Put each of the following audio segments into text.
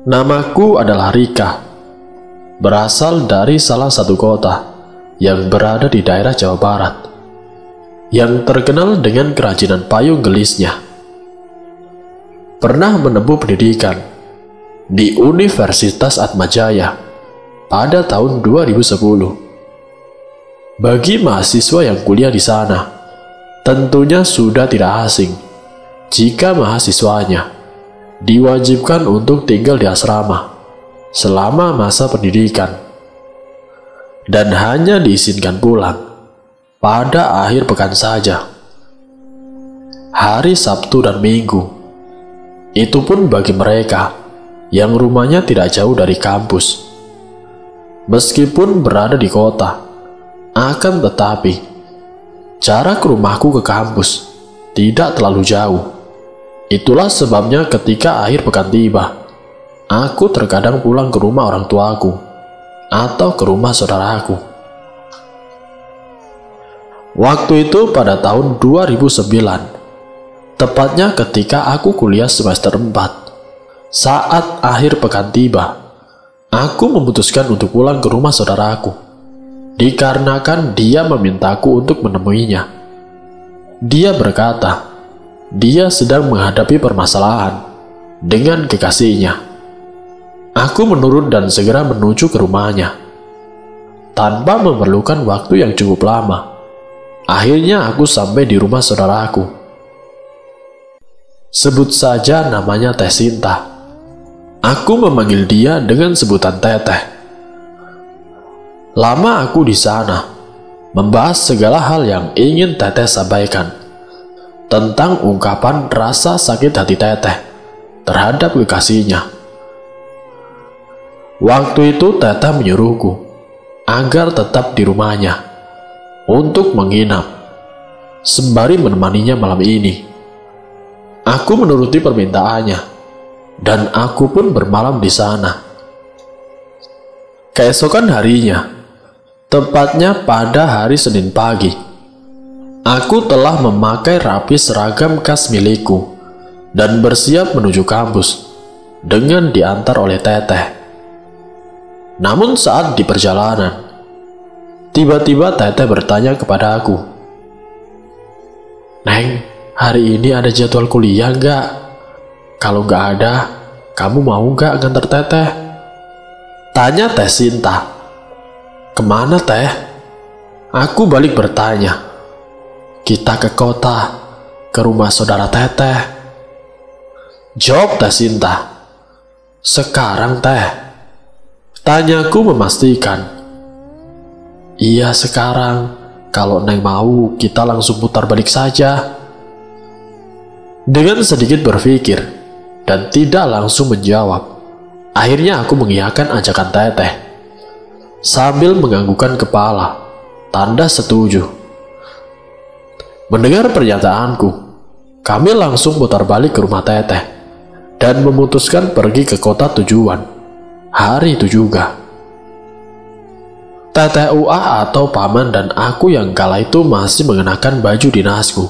Namaku adalah Rika, berasal dari salah satu kota yang berada di daerah Jawa Barat, yang terkenal dengan kerajinan payung gelisnya. Pernah menempuh pendidikan di Universitas Atmajaya pada tahun 2010. Bagi mahasiswa yang kuliah di sana, tentunya sudah tidak asing jika mahasiswanya diwajibkan untuk tinggal di asrama selama masa pendidikan dan hanya diizinkan pulang pada akhir pekan saja, hari Sabtu dan Minggu. Itu pun bagi mereka yang rumahnya tidak jauh dari kampus. Meskipun berada di kota, akan tetapi jarak rumahku ke kampus tidak terlalu jauh. Itulah sebabnya ketika akhir pekan tiba, aku terkadang pulang ke rumah orang tuaku atau ke rumah saudaraku. Waktu itu pada tahun 2009, tepatnya ketika aku kuliah semester 4. Saat akhir pekan tiba, aku memutuskan untuk pulang ke rumah saudaraku, dikarenakan dia memintaku untuk menemuinya. Dia berkata, dia sedang menghadapi permasalahan dengan kekasihnya. Aku menurut dan segera menuju ke rumahnya. Tanpa memerlukan waktu yang cukup lama, akhirnya aku sampai di rumah saudaraku. Sebut saja namanya Teh Sinta. Aku memanggil dia dengan sebutan Teteh. Lama aku di sana, membahas segala hal yang ingin Teteh sampaikan tentang ungkapan rasa sakit hati Teteh terhadap kekasihnya. Waktu itu Teteh menyuruhku agar tetap di rumahnya untuk menginap, sembari menemaninya malam ini. Aku menuruti permintaannya, dan aku pun bermalam di sana. Keesokan harinya, tepatnya pada hari Senin pagi, aku telah memakai rapi seragam khas milikku dan bersiap menuju kampus dengan diantar oleh Teteh. Namun saat di perjalanan, tiba-tiba Teteh bertanya kepada aku, "Neng, hari ini ada jadwal kuliah nggak? Kalau nggak ada, kamu mau nggak nganter Teteh?" Tanya Teh Sinta. "Kemana, Teh?" Aku balik bertanya. "Kita ke kota, ke rumah saudara Teteh." Jawab Teh Sinta. "Sekarang, Teh?" Tanyaku memastikan. "Iya, sekarang. Kalau Neng mau, kita langsung putar balik saja." Dengan sedikit berpikir dan tidak langsung menjawab, akhirnya aku mengiyakan ajakan Teteh sambil menganggukkan kepala, tanda setuju. Mendengar pernyataanku, kami langsung putar balik ke rumah Teteh dan memutuskan pergi ke kota tujuan hari itu juga. Teteh UA atau paman dan aku yang kala itu masih mengenakan baju dinasku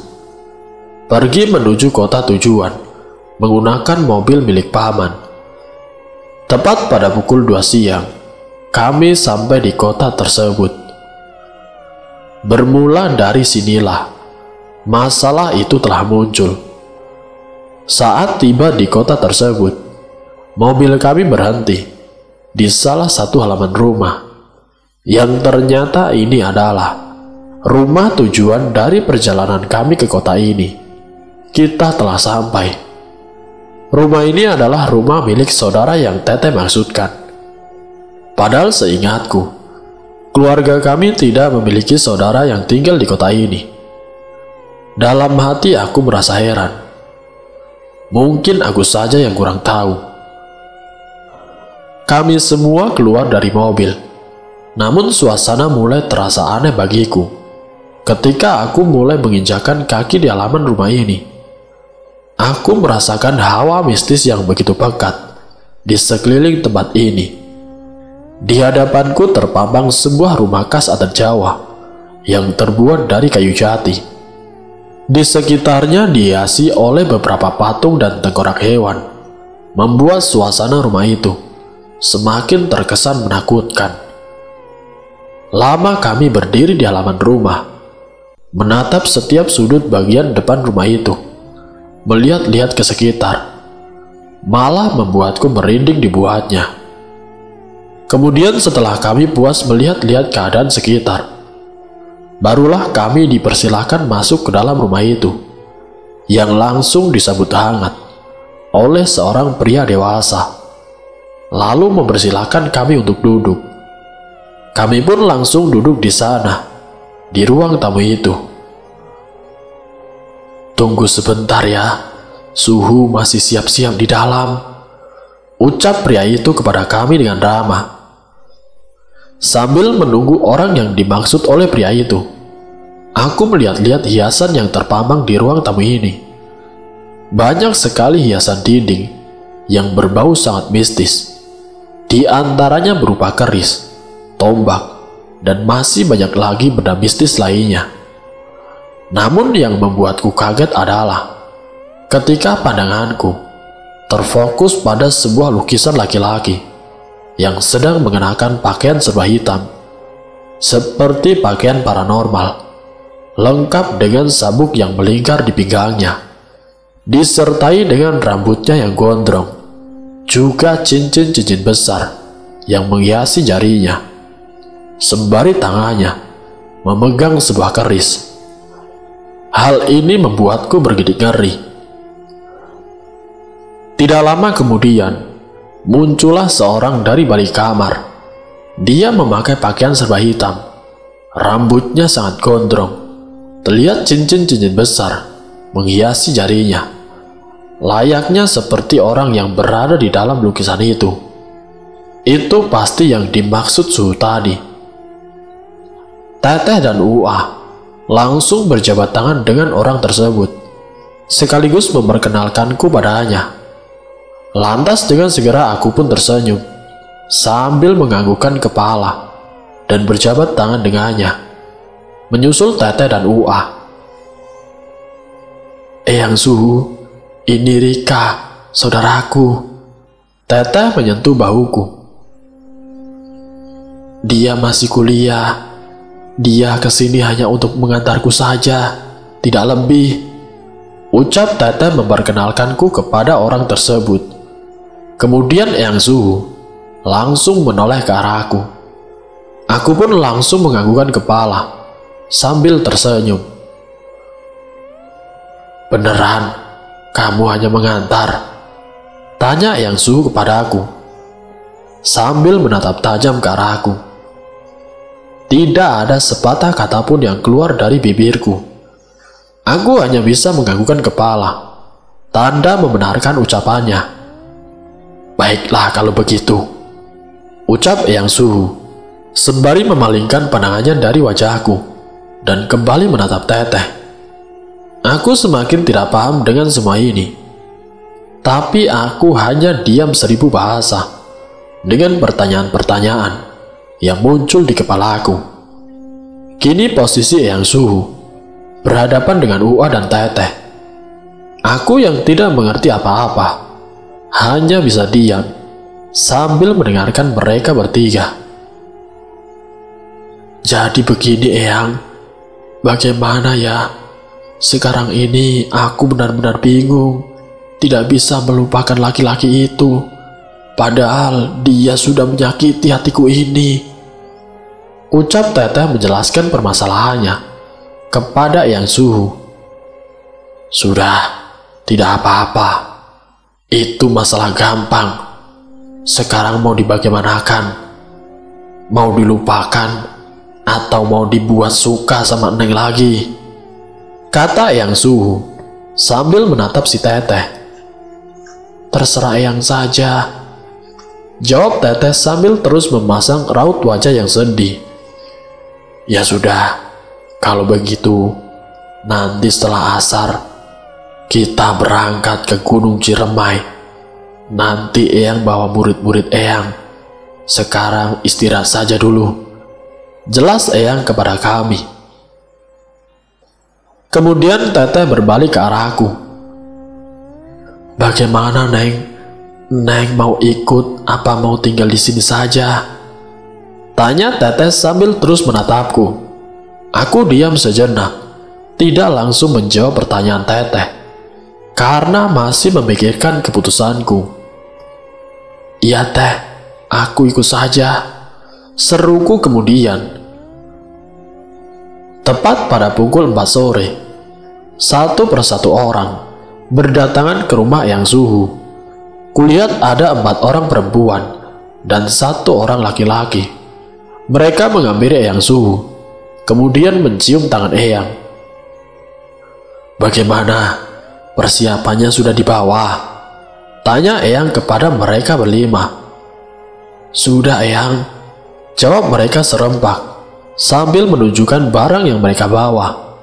pergi menuju kota tujuan menggunakan mobil milik paman. Tepat pada pukul 2 siang, kami sampai di kota tersebut. Bermula dari sinilah masalah itu telah muncul. Saat tiba di kota tersebut, mobil kami berhenti di salah satu halaman rumah, yang ternyata ini adalah rumah tujuan dari perjalanan kami ke kota ini. Kita telah sampai. Rumah ini adalah rumah milik saudara yang Teteh maksudkan. Padahal seingatku, keluarga kami tidak memiliki saudara yang tinggal di kota ini. Dalam hati aku merasa heran. Mungkin aku saja yang kurang tahu. Kami semua keluar dari mobil. Namun suasana mulai terasa aneh bagiku ketika aku mulai menginjakan kaki di halaman rumah ini. Aku merasakan hawa mistis yang begitu pekat di sekeliling tempat ini. Di hadapanku terpampang sebuah rumah khas adat Jawa yang terbuat dari kayu jati. Di sekitarnya dihiasi oleh beberapa patung dan tengkorak hewan. membuat suasana rumah itu semakin terkesan menakutkan. Lama kami berdiri di halaman rumah, menatap setiap sudut bagian depan rumah itu, melihat-lihat ke sekitar, malah membuatku merinding dibuatnya. Kemudian setelah kami puas melihat-lihat keadaan sekitar, barulah kami dipersilahkan masuk ke dalam rumah itu, yang langsung disambut hangat oleh seorang pria dewasa, lalu mempersilahkan kami untuk duduk. Kami pun langsung duduk di sana, di ruang tamu itu. "Tunggu sebentar ya, Suhu masih siap-siap di dalam," ucap pria itu kepada kami dengan ramah. Sambil menunggu orang yang dimaksud oleh pria itu, aku melihat-lihat hiasan yang terpampang di ruang tamu ini. Banyak sekali hiasan dinding yang berbau sangat mistis. Di antaranya berupa keris, tombak, dan masih banyak lagi benda mistis lainnya. Namun yang membuatku kaget adalah ketika pandanganku terfokus pada sebuah lukisan laki-laki yang sedang mengenakan pakaian serba hitam, seperti pakaian paranormal, lengkap dengan sabuk yang melingkar di pinggangnya, disertai dengan rambutnya yang gondrong, juga cincin-cincin besar yang menghiasi jarinya, sembari tangannya memegang sebuah keris. Hal ini membuatku bergidik ngeri. Tidak lama kemudian, muncullah seorang dari balik kamar. Dia memakai pakaian serba hitam, rambutnya sangat gondrong, terlihat cincin-cincin besar menghiasi jarinya, layaknya seperti orang yang berada di dalam lukisan itu. Itu pasti yang dimaksud Suhu tadi. Teteh dan Ua langsung berjabat tangan dengan orang tersebut, sekaligus memperkenalkanku padanya. Lantas dengan segera aku pun tersenyum, sambil menganggukkan kepala dan berjabat tangan dengannya, menyusul Teteh dan Ua. "Eyang Suhu, ini Rika, saudaraku." Teteh menyentuh bahuku. "Dia masih kuliah. Dia kesini hanya untuk mengantarku saja, tidak lebih," ucap Teteh memperkenalkanku kepada orang tersebut. Kemudian Eyang Suhu langsung menoleh ke arahku. Aku pun langsung menganggukkan kepala sambil tersenyum. "Beneran, kamu hanya mengantar?" tanya Eyang Suhu kepadaku, sambil menatap tajam ke arahku. Tidak ada sepatah kata pun yang keluar dari bibirku. Aku hanya bisa menganggukkan kepala, tanda membenarkan ucapannya. "Baiklah kalau begitu," ucap Eyang Suhu, sembari memalingkan pandangannya dari wajahku dan kembali menatap Teteh. Aku semakin tidak paham dengan semua ini, tapi aku hanya diam 1000 bahasa dengan pertanyaan-pertanyaan yang muncul di kepalaku. Kini posisi Eyang Suhu berhadapan dengan Ua dan Teteh. Aku yang tidak mengerti apa-apa hanya bisa diam sambil mendengarkan mereka bertiga. "Jadi begini Eyang, bagaimana ya? Sekarang ini aku benar-benar bingung, tidak bisa melupakan laki-laki itu, padahal dia sudah menyakiti hatiku ini," ucap Teteh menjelaskan permasalahannya kepada Eyang Suhu. "Sudah, tidak apa-apa. Itu masalah gampang. Sekarang mau dibagaimanakan? Mau dilupakan atau mau dibuat suka sama Neng lagi?" kata Eyang Suhu sambil menatap si Teteh. "Terserah Eyang saja," jawab Teteh sambil terus memasang raut wajah yang sedih. "Ya sudah, kalau begitu nanti setelah asar kita berangkat ke Gunung Ciremai. Nanti Eyang bawa murid-murid Eyang. Sekarang istirahat saja dulu," jelas Eyang kepada kami. Kemudian Teteh berbalik ke arahku. "Bagaimana Neng? Neng mau ikut apa mau tinggal di sini saja? Tanya Teteh sambil terus menatapku. Aku diam sejenak, tidak langsung menjawab pertanyaan Teteh, karena masih memikirkan keputusanku. Iya Teh, aku ikut saja, seruku kemudian. Tepat pada pukul 4 sore, satu persatu orang berdatangan ke rumah Eyang Suhu. Kulihat ada 4 orang perempuan dan 1 orang laki-laki. Mereka menghampiri Eyang Suhu, kemudian mencium tangan Eyang. Bagaimana? Persiapannya sudah di bawah? Tanya Eyang kepada mereka berlima. Sudah Eyang, jawab mereka serempak sambil menunjukkan barang yang mereka bawa.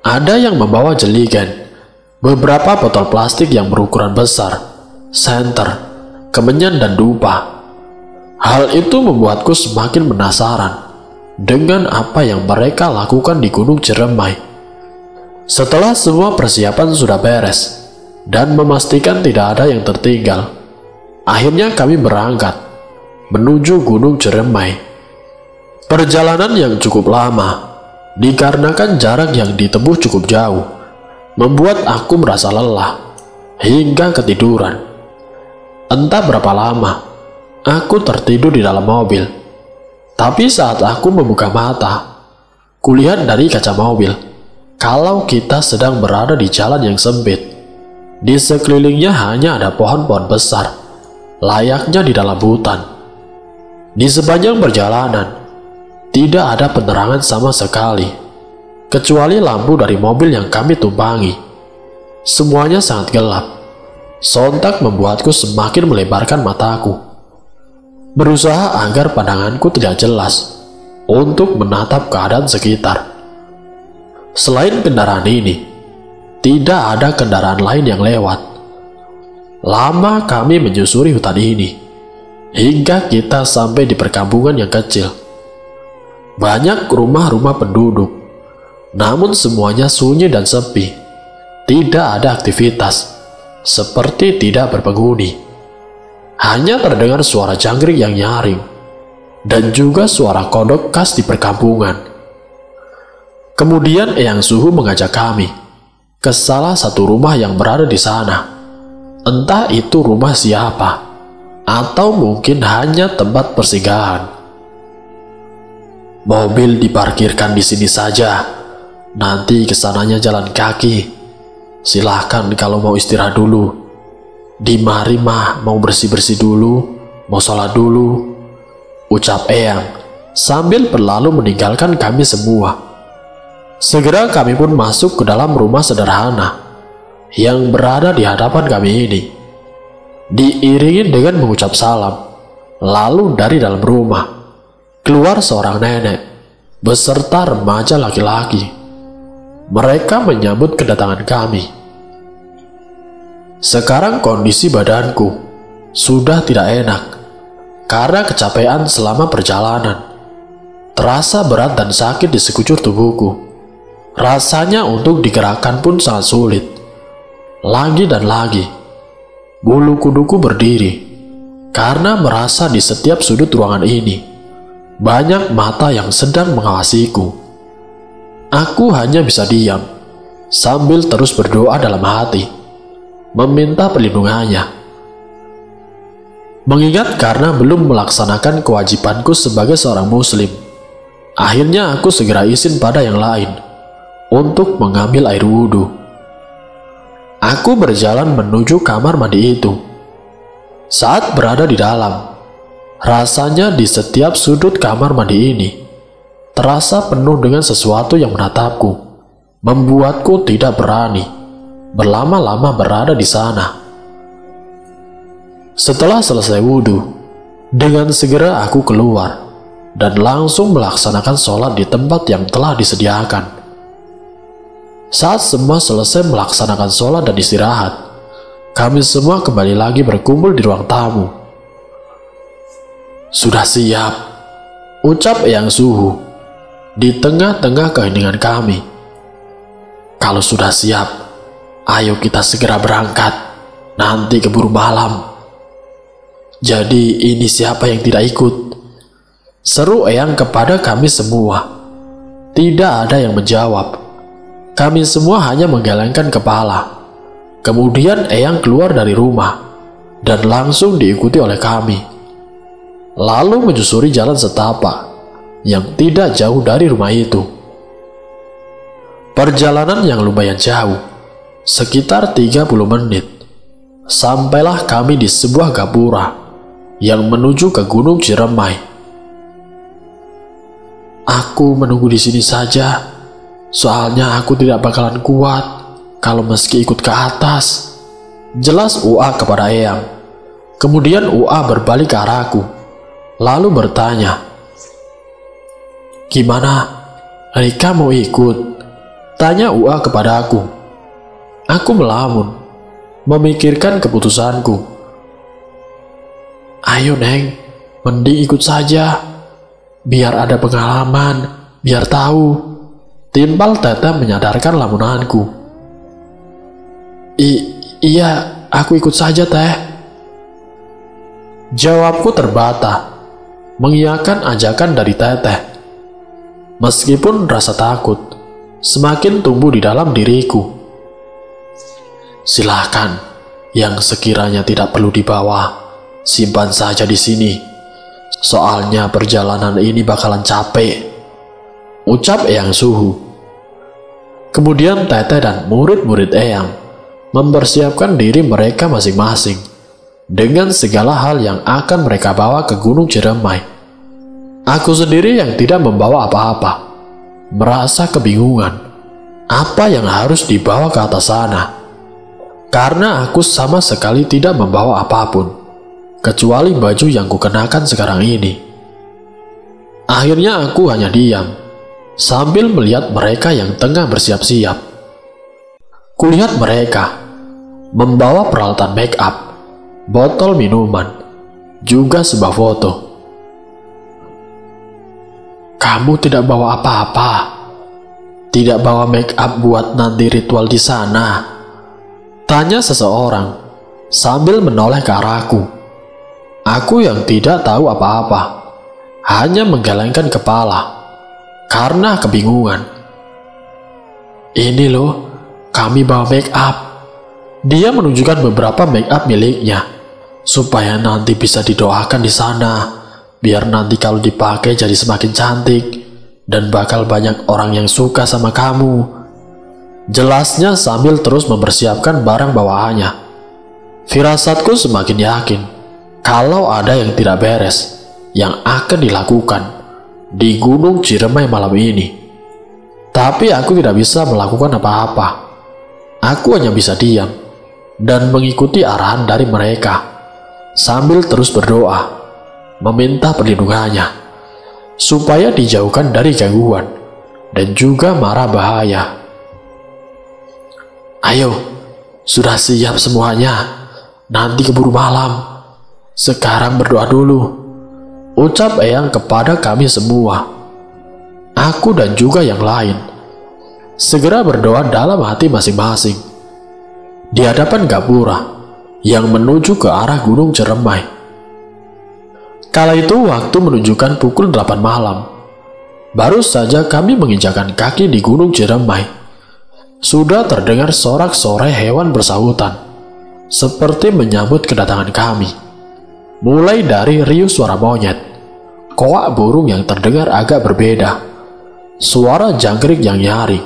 Ada yang membawa jeligen, beberapa botol plastik yang berukuran besar, senter, kemenyan dan dupa. Hal itu membuatku semakin penasaran dengan apa yang mereka lakukan di Gunung Ciremai. Setelah semua persiapan sudah beres dan memastikan tidak ada yang tertinggal, akhirnya kami berangkat menuju Gunung Ciremai. Perjalanan yang cukup lama dikarenakan jarak yang ditempuh cukup jauh membuat aku merasa lelah hingga ketiduran. Entah berapa lama aku tertidur di dalam mobil. Tapi saat aku membuka mata, kulihat dari kaca mobil kalau kita sedang berada di jalan yang sempit. Di sekelilingnya hanya ada pohon-pohon besar, layaknya di dalam hutan. Di sepanjang perjalanan, tidak ada penerangan sama sekali, kecuali lampu dari mobil yang kami tumpangi. Semuanya sangat gelap. Sontak membuatku semakin melebarkan mataku, berusaha agar pandanganku tidak jelas untuk menatap keadaan sekitar. Selain kendaraan ini, tidak ada kendaraan lain yang lewat. Lama kami menyusuri hutan ini, hingga kita sampai di perkampungan yang kecil. Banyak rumah-rumah penduduk, namun semuanya sunyi dan sepi. Tidak ada aktivitas, seperti tidak berpenghuni. Hanya terdengar suara jangkrik yang nyaring, dan juga suara kodok khas di perkampungan. Kemudian Eyang Suhu mengajak kami ke salah satu rumah yang berada di sana. Entah itu rumah siapa, atau mungkin hanya tempat persinggahan. Mobil diparkirkan di sini saja, nanti kesananya jalan kaki. Silahkan kalau mau istirahat dulu. Di mari mah mau bersih-bersih dulu, mau sholat dulu, ucap Eyang sambil berlalu meninggalkan kami semua. Segera kami pun masuk ke dalam rumah sederhana yang berada di hadapan kami ini. Diiringi dengan mengucap salam, lalu dari dalam rumah keluar seorang nenek beserta remaja laki-laki. Mereka menyambut kedatangan kami. Sekarang kondisi badanku sudah tidak enak karena kecapean selama perjalanan. Terasa berat dan sakit di sekujur tubuhku. Rasanya untuk digerakkan pun sangat sulit. Lagi dan lagi, bulu kuduku berdiri karena merasa di setiap sudut ruangan ini banyak mata yang sedang mengawasiku. Aku hanya bisa diam sambil terus berdoa dalam hati, meminta perlindungannya. Mengingat karena belum melaksanakan kewajibanku sebagai seorang muslim, akhirnya aku segera izin pada yang lain untuk mengambil air wudhu. Aku berjalan menuju kamar mandi itu. Saat berada di dalam, rasanya di setiap sudut kamar mandi ini terasa penuh dengan sesuatu yang menatapku, membuatku tidak berani berlama-lama berada di sana. Setelah selesai wudhu, dengan segera aku keluar dan langsung melaksanakan sholat di tempat yang telah disediakan. Saat semua selesai melaksanakan sholat dan istirahat, kami semua kembali lagi berkumpul di ruang tamu. Sudah siap, ucap Eyang Suhu di tengah-tengah keheningan kami. Kalau sudah siap, ayo kita segera berangkat, nanti keburu malam. Jadi ini siapa yang tidak ikut? Seru Eyang kepada kami semua. Tidak ada yang menjawab. Kami semua hanya menggelengkan kepala. Kemudian Eyang keluar dari rumah dan langsung diikuti oleh kami. Lalu menyusuri jalan setapak yang tidak jauh dari rumah itu. Perjalanan yang lumayan jauh, sekitar 30 menit. Sampailah kami di sebuah gapura yang menuju ke Gunung Ciremai. Aku menunggu di sini saja, soalnya aku tidak bakalan kuat kalau meski ikut ke atas, jelas Ua kepada Eyang. Kemudian Ua berbalik ke arahku, lalu bertanya, "Gimana? Rika mau ikut?" Tanya Ua kepada aku. Aku melamun, memikirkan keputusanku. "Ayo Neng, mending ikut saja. Biar ada pengalaman, biar tahu." Timpal Teteh menyadarkan lamunanku. Iya, aku ikut saja Teh." Jawabku terbata, mengiyakan ajakan dari Teteh. Meskipun rasa takut semakin tumbuh di dalam diriku. "Silakan, yang sekiranya tidak perlu dibawa, simpan saja di sini. Soalnya perjalanan ini bakalan capek," ucap Eyang Suhu. Kemudian Teteh dan murid-murid Eyang mempersiapkan diri mereka masing-masing dengan segala hal yang akan mereka bawa ke Gunung Ciremai. Aku sendiri yang tidak membawa apa-apa, merasa kebingungan apa yang harus dibawa ke atas sana, karena aku sama sekali tidak membawa apapun kecuali baju yang kukenakan sekarang ini. Akhirnya aku hanya diam sambil melihat mereka yang tengah bersiap-siap. Kulihat mereka membawa peralatan make up, botol minuman, juga sebuah foto. "Kamu tidak bawa apa-apa? Tidak bawa make up buat nanti ritual di sana?" tanya seseorang sambil menoleh ke arahku. Aku yang tidak tahu apa-apa hanya menggelengkan kepala karena kebingungan. "Ini loh, kami bawa make up." Dia menunjukkan beberapa make up miliknya supaya nanti bisa didoakan di sana, biar nanti kalau dipakai jadi semakin cantik dan bakal banyak orang yang suka sama kamu. Jelasnya sambil terus mempersiapkan barang bawaannya. Firasatku semakin yakin kalau ada yang tidak beres yang akan dilakukan di Gunung Ciremai malam ini. Tapi aku tidak bisa melakukan apa-apa. Aku hanya bisa diam dan mengikuti arahan dari mereka sambil terus berdoa, meminta perlindungannya supaya dijauhkan dari gangguan dan juga mara bahaya. "Ayo, sudah siap semuanya? Nanti keburu malam. Sekarang berdoa dulu," ucap Eyang kepada kami semua. Aku dan juga yang lain segera berdoa dalam hati masing-masing di hadapan gapura yang menuju ke arah Gunung Ciremai. Kala itu waktu menunjukkan pukul 8 malam. Baru saja kami menginjakan kaki di Gunung Ciremai, sudah terdengar sorak-sorai hewan bersahutan seperti menyambut kedatangan kami. Mulai dari riuh suara monyet, koak burung yang terdengar agak berbeda, suara jangkrik yang nyaring,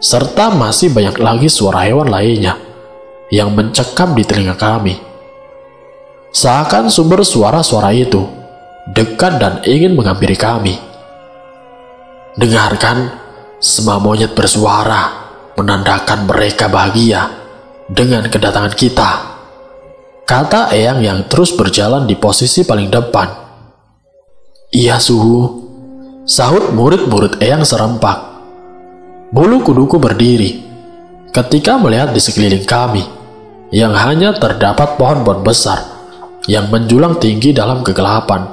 serta masih banyak lagi suara hewan lainnya yang mencekam di telinga kami. Seakan sumber suara-suara itu dekat dan ingin menghampiri kami. "Dengarkan, semua monyet bersuara, menandakan mereka bahagia dengan kedatangan kita," kata Eyang yang terus berjalan di posisi paling depan. "Iya Suhu," sahut murid-murid Eyang serempak. Bulu kuduku berdiri ketika melihat di sekeliling kami yang hanya terdapat pohon-pohon besar yang menjulang tinggi dalam kegelapan.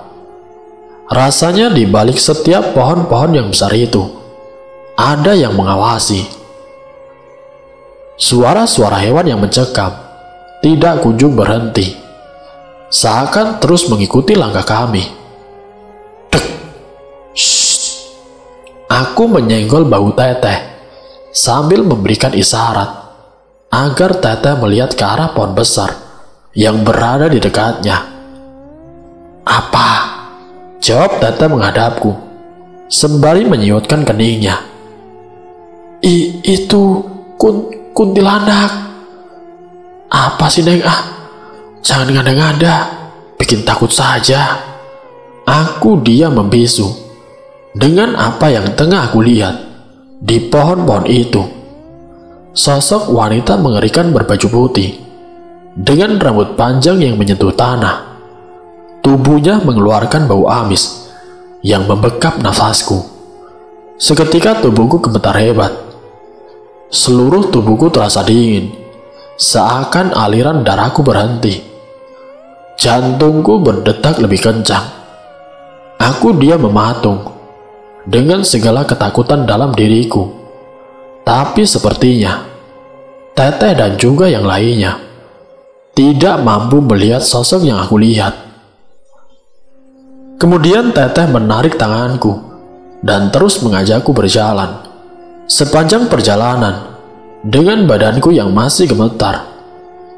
Rasanya di balik setiap pohon-pohon yang besar itu ada yang mengawasi. Suara-suara hewan yang mencekam tidak kunjung berhenti. seakan terus mengikuti langkah kami. Dek! Shh. Aku menyenggol bahu Teteh sambil memberikan isyarat agar Teteh melihat ke arah pohon besar yang berada di dekatnya. Apa? Jawab Teteh menghadapku sembari menyiutkan keningnya. Itu kuntilanak. Apa sih, Neng? Jangan ngada-ngada, bikin takut saja. Aku diam membisu dengan apa yang tengah aku lihat di pohon-pohon itu. Sosok wanita mengerikan berbaju putih dengan rambut panjang yang menyentuh tanah. Tubuhnya mengeluarkan bau amis yang membekap nafasku. Seketika tubuhku gemetar hebat. Seluruh tubuhku terasa dingin, seakan aliran darahku berhenti. Jantungku berdetak lebih kencang. Aku diam mematung dengan segala ketakutan dalam diriku. Tapi sepertinya Teteh dan juga yang lainnya tidak mampu melihat sosok yang aku lihat. Kemudian Teteh menarik tanganku dan terus mengajakku berjalan. Sepanjang perjalanan, dengan badanku yang masih gemetar,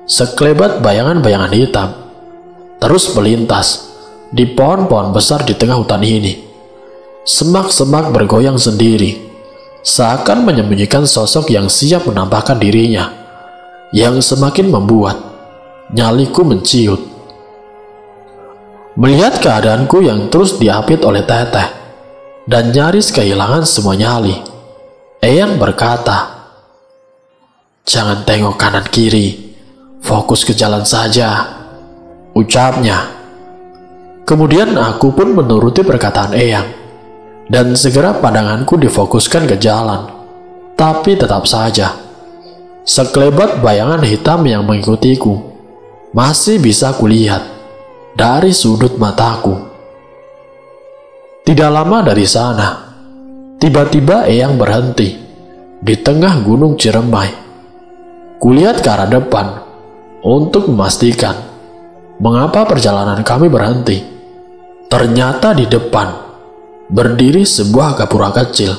sekelebat bayangan-bayangan hitam terus melintas di pohon-pohon besar di tengah hutan ini. Semak-semak bergoyang sendiri, seakan menyembunyikan sosok yang siap menampakkan dirinya, yang semakin membuat nyaliku menciut. Melihat keadaanku yang terus diapit oleh Teteh dan nyaris kehilangan semua nyali, Eyang berkata, "Jangan tengok kanan kiri, fokus ke jalan saja," ucapnya. Kemudian aku pun menuruti perkataan Eyang, dan segera pandanganku difokuskan ke jalan. Tapi tetap saja, sekelebat bayangan hitam yang mengikutiku masih bisa kulihat dari sudut mataku. Tidak lama dari sana, tiba-tiba Eyang berhenti di tengah gunung Ciremai. Kulihat ke arah depan untuk memastikan mengapa perjalanan kami berhenti. Ternyata di depan berdiri sebuah gapura kecil.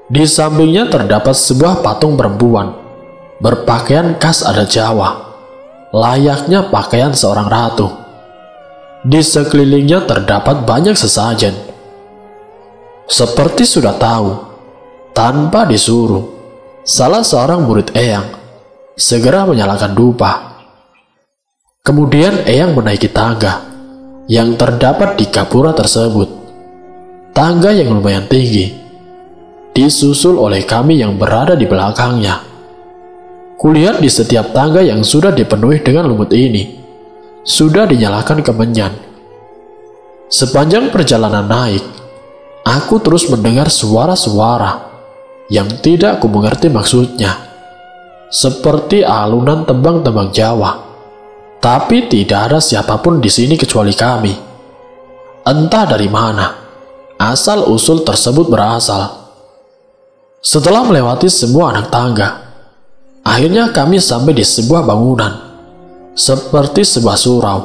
Di sampingnya terdapat sebuah patung perempuan berpakaian khas adat Jawa, layaknya pakaian seorang ratu. Di sekelilingnya terdapat banyak sesajen. Seperti sudah tahu, tanpa disuruh, salah seorang murid Eyang segera menyalakan dupa. Kemudian Eyang menaiki tangga yang terdapat di gapura tersebut. Tangga yang lumayan tinggi, disusul oleh kami yang berada di belakangnya. Kulihat di setiap tangga yang sudah dipenuhi dengan lumut ini, sudah dinyalakan kemenyan. Sepanjang perjalanan naik, aku terus mendengar suara-suara yang tidak kumengerti maksudnya, seperti alunan tembang-tembang Jawa. Tapi tidak ada siapapun di sini kecuali kami. Entah dari mana asal-usul tersebut berasal. Setelah melewati semua anak tangga, akhirnya kami sampai di sebuah bangunan, seperti sebuah surau.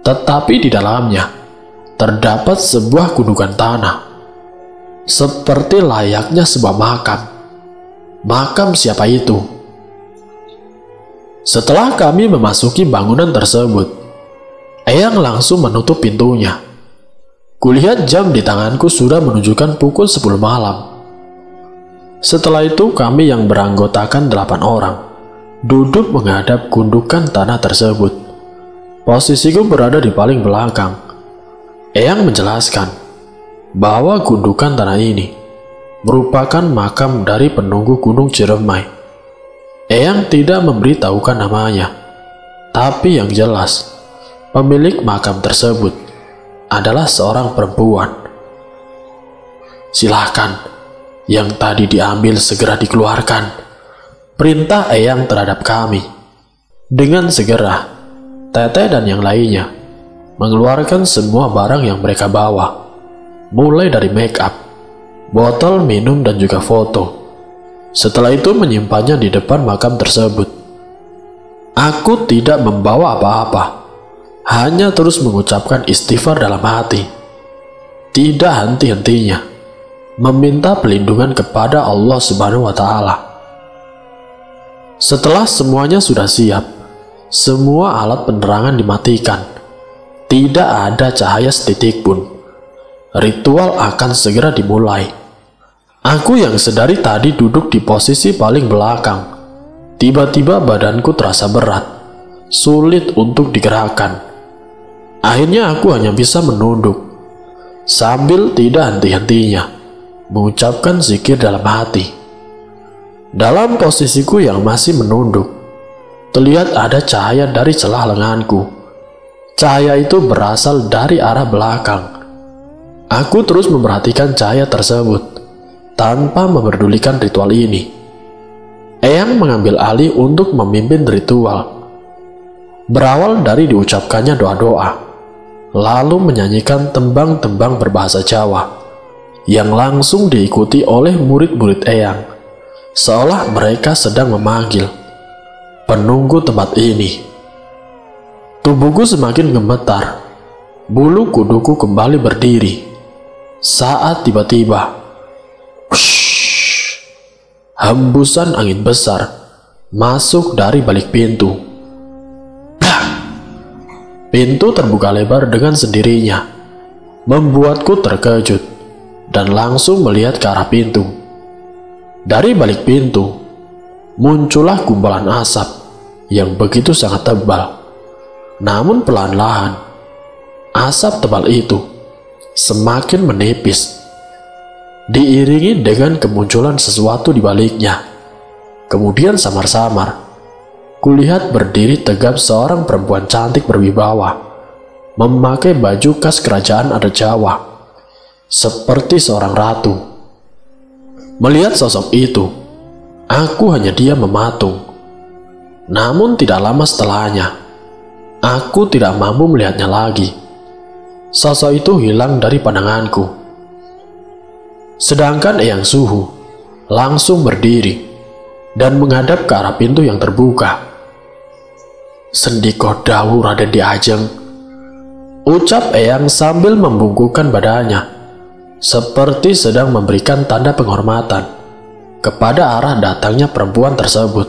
Tetapi di dalamnya terdapat sebuah gundukan tanah, seperti layaknya sebuah makam. Makam siapa itu? Setelah kami memasuki bangunan tersebut, Eyang langsung menutup pintunya. Kulihat jam di tanganku sudah menunjukkan pukul 10 malam. Setelah itu kami yang beranggotakan 8 orang duduk menghadap gundukan tanah tersebut. Posisiku berada di paling belakang. Eyang menjelaskan bahwa gundukan tanah ini merupakan makam dari penunggu Gunung Ciremai. Eyang tidak memberitahukan namanya, tapi yang jelas pemilik makam tersebut adalah seorang perempuan. "Silahkan, yang tadi diambil segera dikeluarkan," perintah Eyang terhadap kami. Dengan segera, Teteh dan yang lainnya mengeluarkan semua barang yang mereka bawa, mulai dari make up, botol minum dan juga foto. Setelah itu menyimpannya di depan makam tersebut. Aku tidak membawa apa-apa, hanya terus mengucapkan istighfar dalam hati, tidak henti-hentinya meminta perlindungan kepada Allah Subhanahu wa Ta'ala. Setelah semuanya sudah siap, semua alat penerangan dimatikan, tidak ada cahaya setitik pun. Ritual akan segera dimulai. Aku yang sedari tadi duduk di posisi paling belakang, tiba-tiba badanku terasa berat, sulit untuk digerakkan. Akhirnya aku hanya bisa menunduk, sambil tidak henti-hentinya mengucapkan zikir dalam hati. Dalam posisiku yang masih menunduk, terlihat ada cahaya dari celah lenganku. Cahaya itu berasal dari arah belakang. Aku terus memperhatikan cahaya tersebut tanpa memperdulikan ritual ini. Eyang mengambil alih untuk memimpin ritual. Berawal dari diucapkannya doa-doa, lalu menyanyikan tembang-tembang berbahasa Jawa yang langsung diikuti oleh murid-murid Eyang, seolah mereka sedang memanggil penunggu tempat ini. Tubuhku semakin gemetar, bulu kuduku kembali berdiri saat tiba-tiba hembusan angin besar masuk dari balik pintu. Pintu terbuka lebar dengan sendirinya, membuatku terkejut dan langsung melihat ke arah pintu. Dari balik pintu muncullah gumpalan asap yang begitu sangat tebal. Namun pelan-lahan asap tebal itu semakin menipis, diiringi dengan kemunculan sesuatu di baliknya. Kemudian samar-samar kulihat berdiri tegap seorang perempuan cantik berwibawa, memakai baju khas kerajaan adat Jawa, seperti seorang ratu. Melihat sosok itu, aku hanya diam mematung. Namun tidak lama setelahnya, aku tidak mampu melihatnya lagi. Sosok itu hilang dari pandanganku. Sedangkan Eyang Suhu langsung berdiri dan menghadap ke arah pintu yang terbuka. "Sendika dawuh Raden Ki Ajeng," ucap Eyang sambil membungkukkan badannya, seperti sedang memberikan tanda penghormatan kepada arah datangnya perempuan tersebut,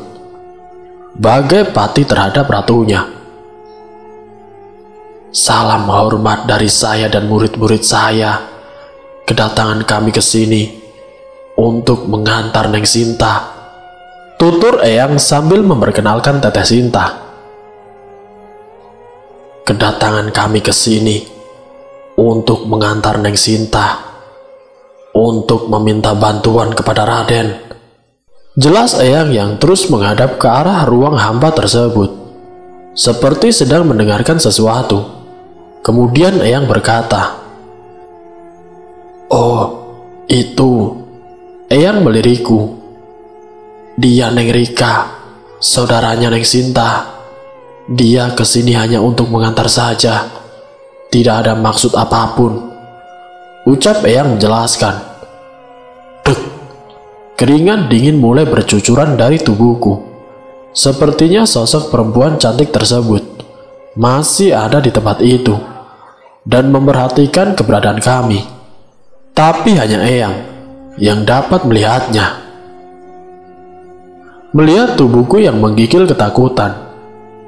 bagai pati terhadap ratunya. "Salam hormat dari saya dan murid-murid saya. Kedatangan kami ke sini untuk mengantar Neng Sinta," tutur Eyang sambil memperkenalkan Teteh Sinta. "Kedatangan kami ke sini untuk mengantar Neng Sinta, untuk meminta bantuan kepada Raden," jelas Eyang yang terus menghadap ke arah ruang hampa tersebut, seperti sedang mendengarkan sesuatu. Kemudian Eyang berkata, "Oh, itu." Eyang melirikku, "Dia Neng Rika, saudaranya Neng Sinta. Dia kesini hanya untuk mengantar saja, tidak ada maksud apapun," ucap Eyang menjelaskan. Dek, keringat dingin mulai bercucuran dari tubuhku. Sepertinya sosok perempuan cantik tersebut masih ada di tempat itu dan memperhatikan keberadaan kami. Tapi hanya Eyang yang dapat melihatnya. Melihat tubuhku yang menggigil ketakutan,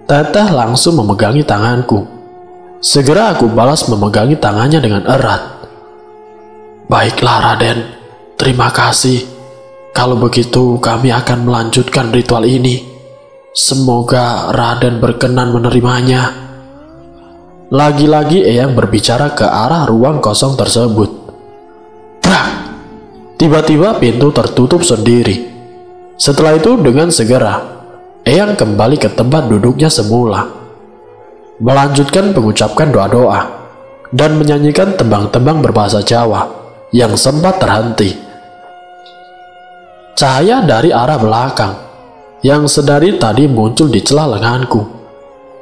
Teteh langsung memegangi tanganku. Segera aku balas memegangi tangannya dengan erat. "Baiklah Raden, terima kasih. Kalau begitu kami akan melanjutkan ritual ini. Semoga Raden berkenan menerimanya." Lagi-lagi Eyang berbicara ke arah ruang kosong tersebut. Brak! Tiba-tiba pintu tertutup sendiri. Setelah itu dengan segera Eyang kembali ke tempat duduknya semula, melanjutkan mengucapkan doa-doa dan menyanyikan tembang-tembang berbahasa Jawa yang sempat terhenti. Cahaya dari arah belakang yang sedari tadi muncul di celah lenganku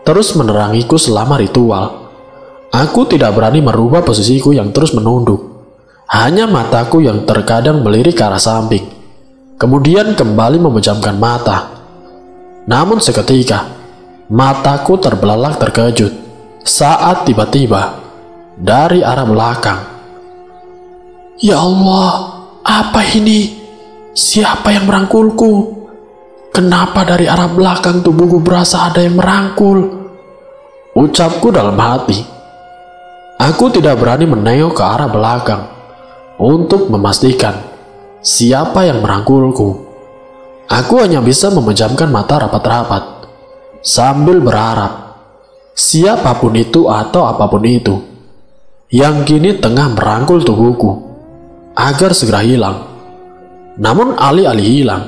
terus menerangiku selama ritual. Aku tidak berani merubah posisiku yang terus menunduk. Hanya mataku yang terkadang melirik ke arah samping, kemudian kembali memejamkan mata. Namun seketika, mataku terbelalak terkejut saat tiba-tiba dari arah belakang, "Ya Allah, apa ini? Siapa yang merangkulku? Kenapa dari arah belakang tubuhku berasa ada yang merangkul?" Ucapku dalam hati. Aku tidak berani menengok ke arah belakang untuk memastikan siapa yang merangkulku. Aku hanya bisa memejamkan mata rapat-rapat sambil berharap siapapun itu atau apapun itu yang kini tengah merangkul tubuhku agar segera hilang. Namun alih-alih hilang,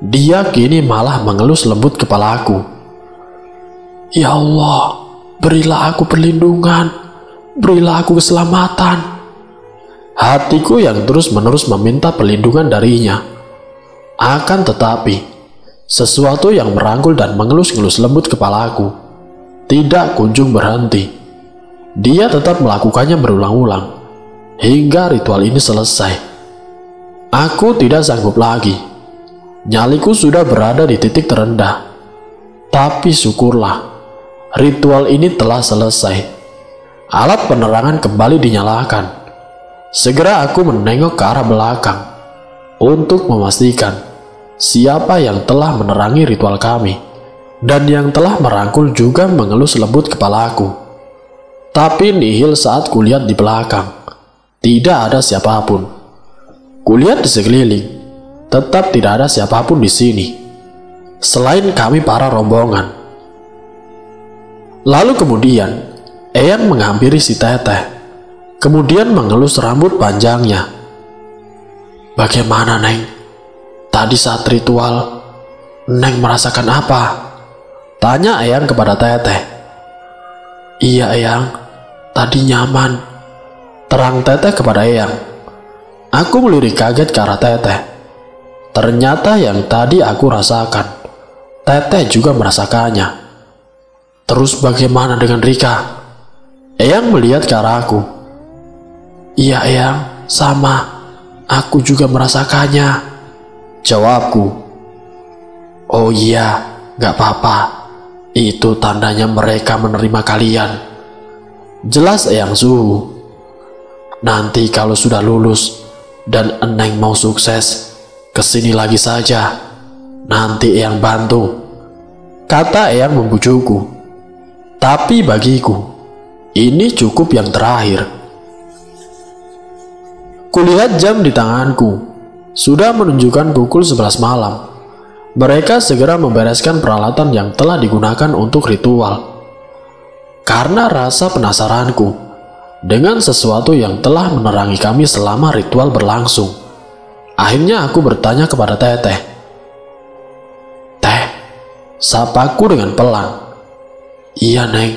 dia kini malah mengelus lembut kepalaku. "Ya Allah, berilah aku perlindungan, berilah aku keselamatan." Hatiku yang terus-menerus meminta perlindungan darinya. Akan tetapi, sesuatu yang merangkul dan mengelus-ngelus lembut kepalaku tidak kunjung berhenti. Dia tetap melakukannya berulang-ulang hingga ritual ini selesai. Aku tidak sanggup lagi. Nyaliku sudah berada di titik terendah. Tapi syukurlah, ritual ini telah selesai. Alat penerangan kembali dinyalakan. Segera aku menengok ke arah belakang untuk memastikan siapa yang telah menerangi ritual kami dan yang telah merangkul juga mengelus lembut kepalaku. Tapi nihil saat kulihat di belakang. Tidak ada siapapun. Kulihat di sekeliling, tetap tidak ada siapapun di sini selain kami para rombongan. Lalu kemudian Eyang menghampiri si Teteh, kemudian mengelus rambut panjangnya. "Bagaimana, Neng? Tadi saat ritual, Neng merasakan apa?" tanya Eyang kepada Teteh. "Iya, Eyang, tadi nyaman," terang Teteh kepada Eyang. Aku melirik kaget ke arah Teteh. Ternyata yang tadi aku rasakan, Teteh juga merasakannya. "Terus bagaimana dengan Rika?" Eyang melihat ke arah aku. "Iya, Eyang, sama. Aku juga merasakannya," jawabku. "Oh iya, gak apa-apa. Itu tandanya mereka menerima kalian," jelas Eyang Suhu. "Nanti kalau sudah lulus dan Eneng mau sukses, kesini lagi saja. Nanti Eyang bantu," kata Eyang membujukku. Tapi bagiku, ini cukup yang terakhir. Kulihat jam di tanganku, sudah menunjukkan pukul 11 malam. Mereka segera membereskan peralatan yang telah digunakan untuk ritual. Karena rasa penasaranku dengan sesuatu yang telah menerangi kami selama ritual berlangsung, akhirnya aku bertanya kepada Teteh. "Teh," sapaku dengan pelan. "Iya, Neng,"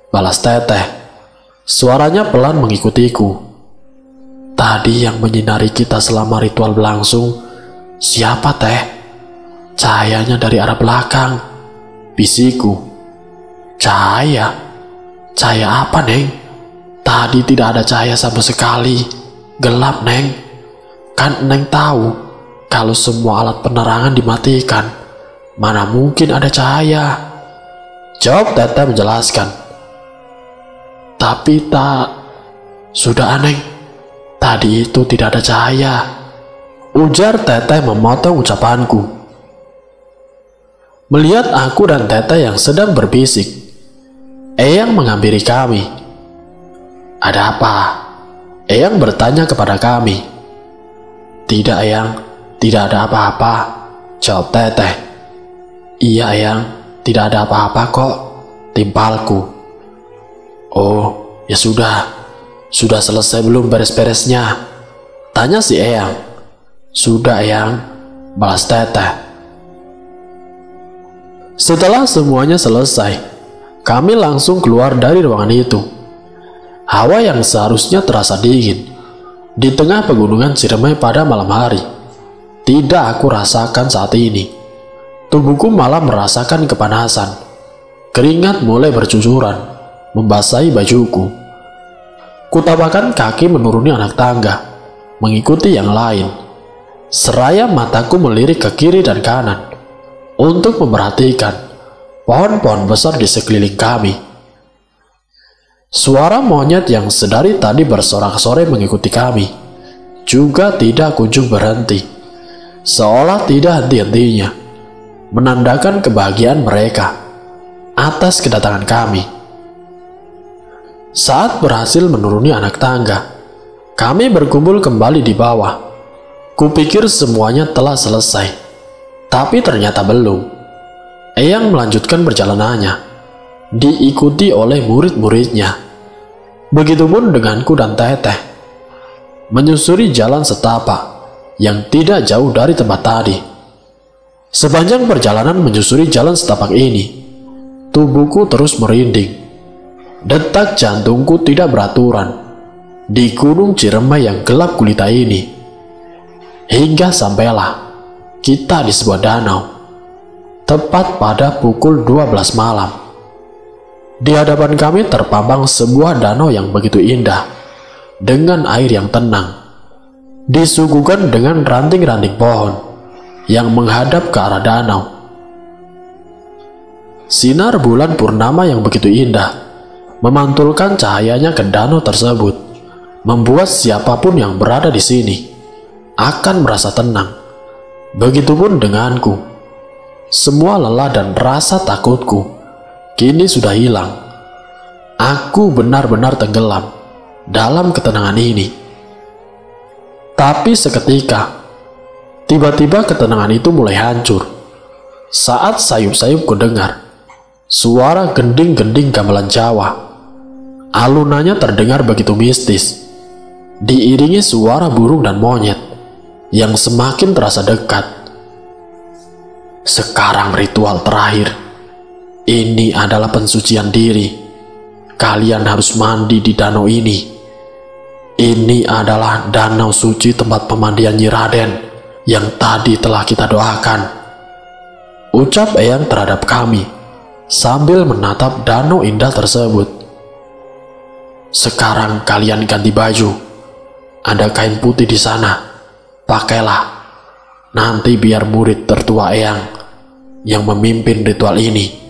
balas Teteh. Suaranya pelan mengikutiku. "Tadi yang menyinari kita selama ritual berlangsung, siapa, Teh?" "Cahayanya dari arah belakang," bisiku. "Cahaya? Cahaya apa, Neng? Tadi tidak ada cahaya sama sekali. Gelap, Neng. Kan Neng tahu kalau semua alat penerangan dimatikan, mana mungkin ada cahaya," jawab Teteh menjelaskan. "Tapi sudah, Neng. Tadi itu tidak ada cahaya," ujar Teteh memotong ucapanku. Melihat aku dan Teteh yang sedang berbisik, Eyang menghampiri kami. "Ada apa?" Eyang bertanya kepada kami. "Tidak, Eyang, tidak ada apa-apa," jawab Teteh. "Iya, Eyang, tidak ada apa-apa kok," timpalku. "Oh, ya sudah selesai belum beres-beresnya?" tanya si Eyang. "Sudah, Eyang," balas Teteh. Setelah semuanya selesai, kami langsung keluar dari ruangan itu. Hawa yang seharusnya terasa dingin di tengah pegunungan Ciremai pada malam hari, tidak aku rasakan saat ini. Tubuhku malah merasakan kepanasan. Keringat mulai bercucuran, membasahi bajuku. Kutabakan kaki menuruni anak tangga, mengikuti yang lain. Seraya mataku melirik ke kiri dan kanan untuk memperhatikan pohon-pohon besar di sekeliling kami. Suara monyet yang sedari tadi bersorak-sorai mengikuti kami juga tidak kunjung berhenti, seolah tidak henti-hentinya, menandakan kebahagiaan mereka atas kedatangan kami. Saat berhasil menuruni anak tangga, kami berkumpul kembali di bawah. Kupikir semuanya telah selesai, tapi ternyata belum. Eyang melanjutkan perjalanannya, diikuti oleh murid-muridnya. Begitupun denganku dan Teteh, menyusuri jalan setapak yang tidak jauh dari tempat tadi. Sepanjang perjalanan menyusuri jalan setapak ini, tubuhku terus merinding. Detak jantungku tidak beraturan di Gunung Ciremai yang gelap gulita ini. Hingga sampailah kita di sebuah danau, tepat pada pukul 12 malam. Di hadapan kami terpampang sebuah danau yang begitu indah, dengan air yang tenang, disuguhkan dengan ranting-ranting pohon yang menghadap ke arah danau. Sinar bulan purnama yang begitu indah memantulkan cahayanya ke danau tersebut, membuat siapapun yang berada di sini akan merasa tenang. Begitupun denganku. Semua lelah dan rasa takutku kini sudah hilang. Aku benar-benar tenggelam dalam ketenangan ini. Tapi seketika, tiba-tiba ketenangan itu mulai hancur saat sayup-sayup kudengar suara gending-gending gamelan Jawa. Alunannya terdengar begitu mistis, diiringi suara burung dan monyet yang semakin terasa dekat. Sekarang ritual terakhir. Ini adalah pensucian diri. Kalian harus mandi di danau ini. Ini adalah danau suci tempat pemandian Nyi Raden yang tadi telah kita doakan, ucap Eyang terhadap kami sambil menatap danau indah tersebut. Sekarang kalian ganti baju. Ada kain putih di sana. Pakailah. Nanti biar murid tertua Eyang yang memimpin ritual ini.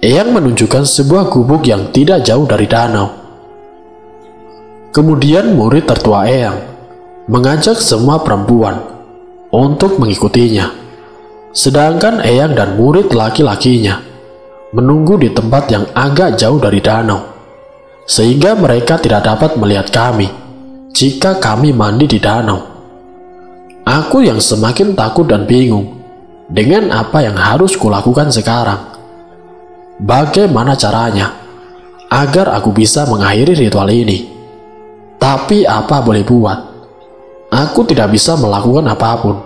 Eyang menunjukkan sebuah gubuk yang tidak jauh dari danau. Kemudian murid tertua Eyang mengajak semua perempuan untuk mengikutinya, sedangkan Eyang dan murid laki-lakinya menunggu di tempat yang agak jauh dari danau, sehingga mereka tidak dapat melihat kami jika kami mandi di danau. Aku yang semakin takut dan bingung dengan apa yang harus kulakukan sekarang. Bagaimana caranya agar aku bisa mengakhiri ritual ini? Tapi apa boleh buat, aku tidak bisa melakukan apapun.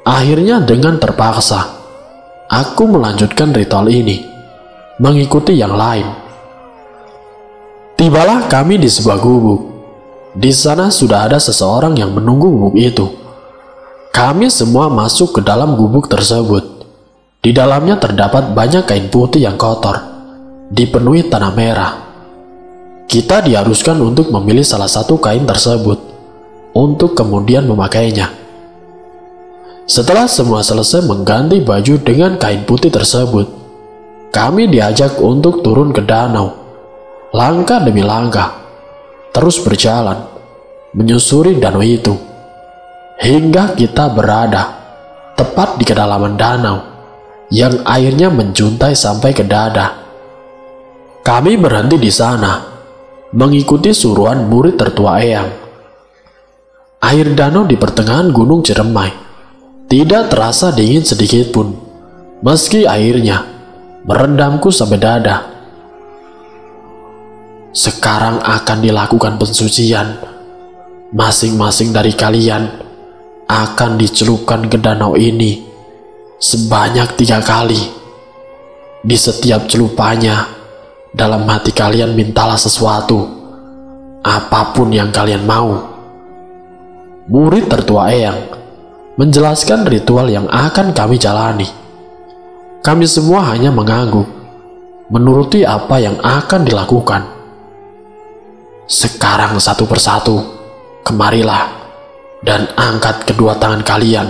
Akhirnya dengan terpaksa, aku melanjutkan ritual ini, mengikuti yang lain. Tibalah kami di sebuah gubuk. Di sana sudah ada seseorang yang menunggu gubuk itu. Kami semua masuk ke dalam gubuk tersebut. Di dalamnya terdapat banyak kain putih yang kotor, dipenuhi tanah merah. Kita diharuskan untuk memilih salah satu kain tersebut, untuk kemudian memakainya. Setelah semua selesai mengganti baju dengan kain putih tersebut, kami diajak untuk turun ke danau. Langkah demi langkah, terus berjalan, menyusuri danau itu, hingga kita berada tepat di kedalaman danau, yang airnya menjuntai sampai ke dada. Kami berhenti di sana, mengikuti suruhan murid tertua Eyang. Air danau di pertengahan Gunung Ciremai tidak terasa dingin sedikit pun, meski airnya merendamku sampai dada. Sekarang akan dilakukan pensucian. Masing-masing dari kalian akan dicelupkan ke danau ini sebanyak 3 kali. Di setiap celupannya, dalam hati kalian mintalah sesuatu, apapun yang kalian mau. Murid tertua Eyang menjelaskan ritual yang akan kami jalani. Kami semua hanya mengangguk, menuruti apa yang akan dilakukan. Sekarang satu persatu, kemarilah dan angkat kedua tangan kalian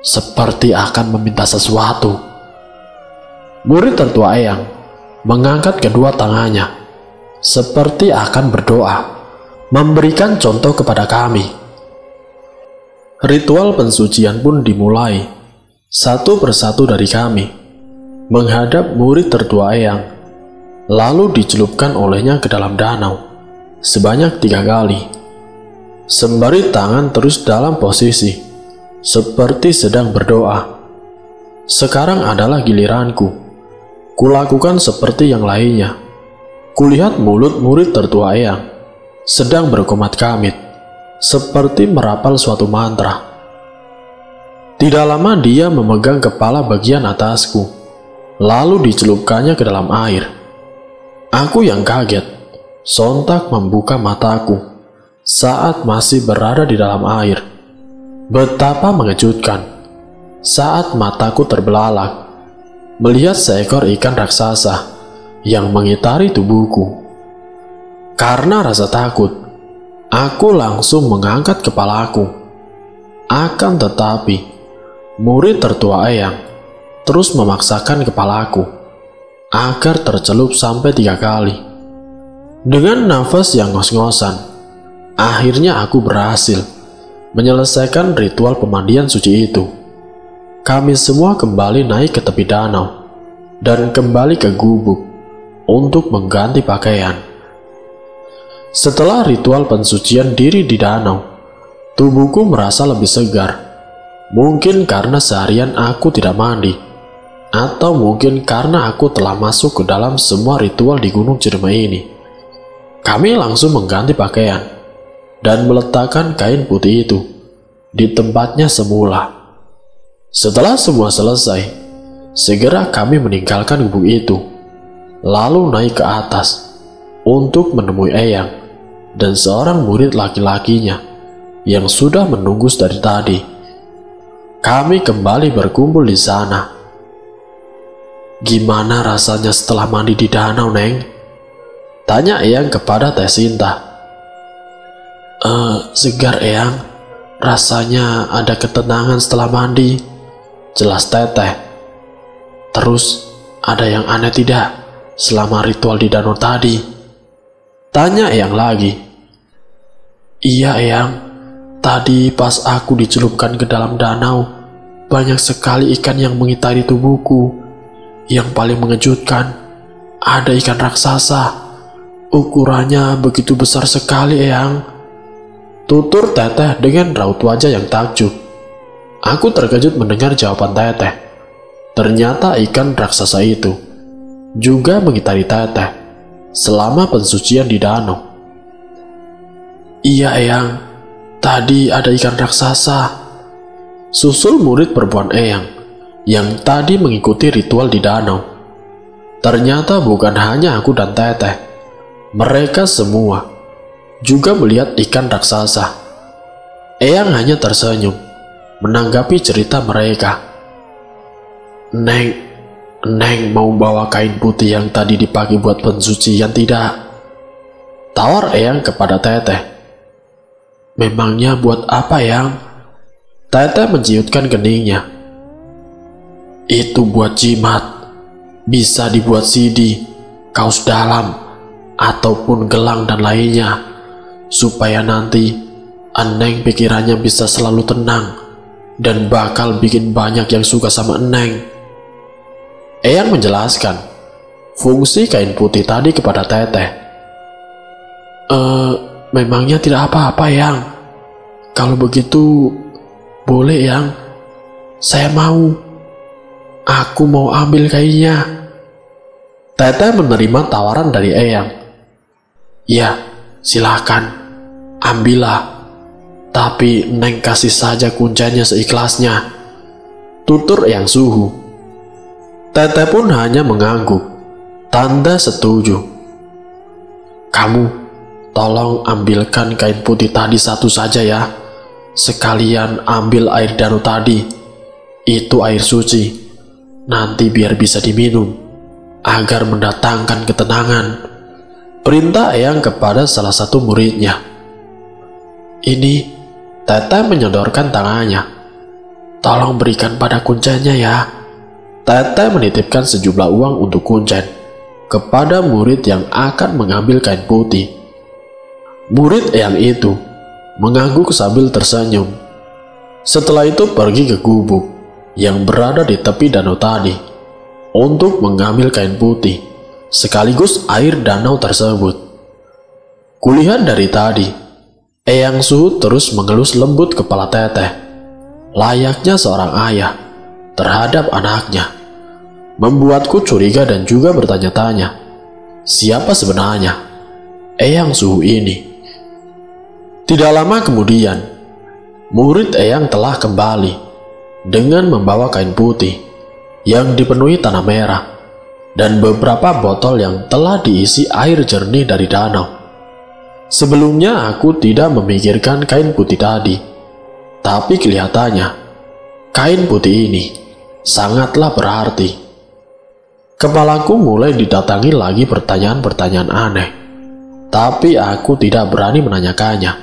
seperti akan meminta sesuatu. Murid tertua Eyang mengangkat kedua tangannya seperti akan berdoa, memberikan contoh kepada kami. Ritual pensucian pun dimulai, satu persatu dari kami, menghadap murid tertua Eyang, lalu dicelupkan olehnya ke dalam danau, sebanyak 3 kali. Sembari tangan terus dalam posisi, seperti sedang berdoa. Sekarang adalah giliranku. Kulakukan seperti yang lainnya. Kulihat mulut murid tertua Eyang sedang berkomat kamit, seperti merapal suatu mantra. Tidak lama dia memegang kepala bagian atasku, lalu dicelupkannya ke dalam air. Aku yang kaget, sontak membuka mataku saat masih berada di dalam air. Betapa mengejutkan saat mataku terbelalak melihat seekor ikan raksasa yang mengitari tubuhku. Karena rasa takut, aku langsung mengangkat kepalaku. Akan tetapi, murid tertua Eyang terus memaksakan kepalaku agar tercelup sampai 3 kali. Dengan nafas yang ngos-ngosan, akhirnya aku berhasil menyelesaikan ritual pemandian suci itu. Kami semua kembali naik ke tepi danau dan kembali ke gubuk untuk mengganti pakaian. Setelah ritual pensucian diri di danau, tubuhku merasa lebih segar. Mungkin karena seharian aku tidak mandi, atau mungkin karena aku telah masuk ke dalam semua ritual di Gunung Ciremai ini. Kami langsung mengganti pakaian dan meletakkan kain putih itu di tempatnya semula. Setelah semua selesai, segera kami meninggalkan gubuk itu, lalu naik ke atas untuk menemui Eyang dan seorang murid laki-lakinya yang sudah menunggu dari tadi. Kami kembali berkumpul di sana. "Gimana rasanya setelah mandi di danau, Neng?" tanya Eyang kepada Teh Sinta. Segar, Eyang. Rasanya ada ketenangan setelah mandi," jelas Teteh. "Terus ada yang aneh tidak selama ritual di danau tadi?" tanya Eyang lagi. "Iya, Eyang. Tadi pas aku dicelupkan ke dalam danau, banyak sekali ikan yang mengitari tubuhku. Yang paling mengejutkan, ada ikan raksasa. Ukurannya begitu besar sekali, Eyang," tutur Teteh dengan raut wajah yang takjub. Aku terkejut mendengar jawaban Teteh. Ternyata ikan raksasa itu juga mengitari Teteh selama pensucian di danau. "Iya, Eyang. Tadi ada ikan raksasa," susul murid perempuan Eyang yang tadi mengikuti ritual di danau. Ternyata bukan hanya aku dan Teteh. Mereka semua juga melihat ikan raksasa. Eyang hanya tersenyum menanggapi cerita mereka. Neng mau bawa kain putih yang tadi dipakai buat pensucian tidak?" tawar Eyang kepada Teteh. "Memangnya buat apa, Yang?" Teteh menciutkan keningnya. "Itu buat jimat. Bisa dibuat sidi, kaos dalam, ataupun gelang dan lainnya, supaya nanti Neng pikirannya bisa selalu tenang dan bakal bikin banyak yang suka sama Neng." Eyang menjelaskan fungsi kain putih tadi kepada Teteh. Memangnya tidak apa-apa, Yang. Kalau begitu, boleh, Yang. Saya mau. Aku mau ambil kainnya." Teteh menerima tawaran dari Eyang. "Ya, silakan. Ambillah. Tapi Neng kasih saja kuncinya seikhlasnya," tutur Eyang Suhu. Teteh pun hanya mengangguk, tanda setuju. "Kamu tolong ambilkan kain putih tadi satu saja ya. Sekalian ambil air danau tadi. Itu air suci. Nanti biar bisa diminum, agar mendatangkan ketenangan," perintah Eyang kepada salah satu muridnya. "Ini," Teteh menyodorkan tangannya. "Tolong berikan pada kuncinya ya." Teteh menitipkan sejumlah uang untuk kuncen kepada murid yang akan mengambil kain putih. Murid Eyang itu mengangguk sambil tersenyum. Setelah itu pergi ke gubuk yang berada di tepi danau tadi untuk mengambil kain putih sekaligus air danau tersebut. Kulihat dari tadi, Eyang Suhu terus mengelus lembut kepala Teteh, layaknya seorang ayah terhadap anaknya, membuatku curiga dan juga bertanya-tanya, siapa sebenarnya Eyang Suhu ini? Tidak lama kemudian, murid Eyang telah kembali dengan membawa kain putih yang dipenuhi tanah merah dan beberapa botol yang telah diisi air jernih dari danau. Sebelumnya aku tidak memikirkan kain putih tadi, tapi kelihatannya kain putih ini sangatlah berarti. Kepalaku mulai didatangi lagi pertanyaan-pertanyaan aneh, tapi aku tidak berani menanyakannya.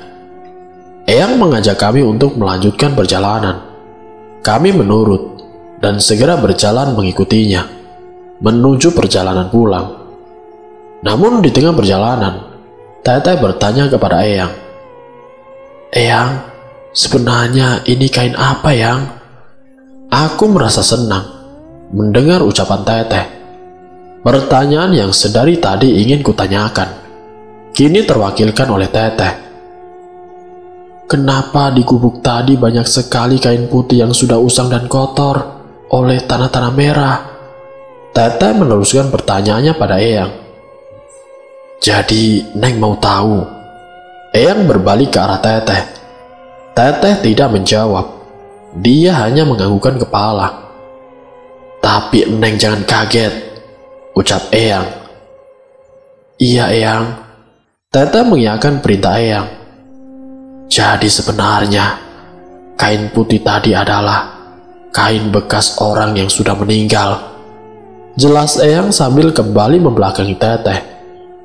Eyang mengajak kami untuk melanjutkan perjalanan. Kami menurut dan segera berjalan mengikutinya menuju perjalanan pulang. Namun di tengah perjalanan, Teteh bertanya kepada Eyang, "Eyang, sebenarnya ini kain apa, Yang?" Aku merasa senang mendengar ucapan Teteh. Pertanyaan yang sedari tadi ingin kutanyakan kini terwakilkan oleh Teteh. "Kenapa di gubuk tadi banyak sekali kain putih yang sudah usang dan kotor oleh tanah-tanah merah?" Teteh meneruskan pertanyaannya pada Eyang. "Jadi Neng mau tahu?" Eyang berbalik ke arah Teteh. Teteh tidak menjawab. Dia hanya menganggukkan kepala. "Tapi Neng jangan kaget," ucap Eyang. "Iya Eyang." Teteh mengiyakan perintah Eyang. "Jadi sebenarnya kain putih tadi adalah kain bekas orang yang sudah meninggal," jelas Eyang sambil kembali membelakangi Teteh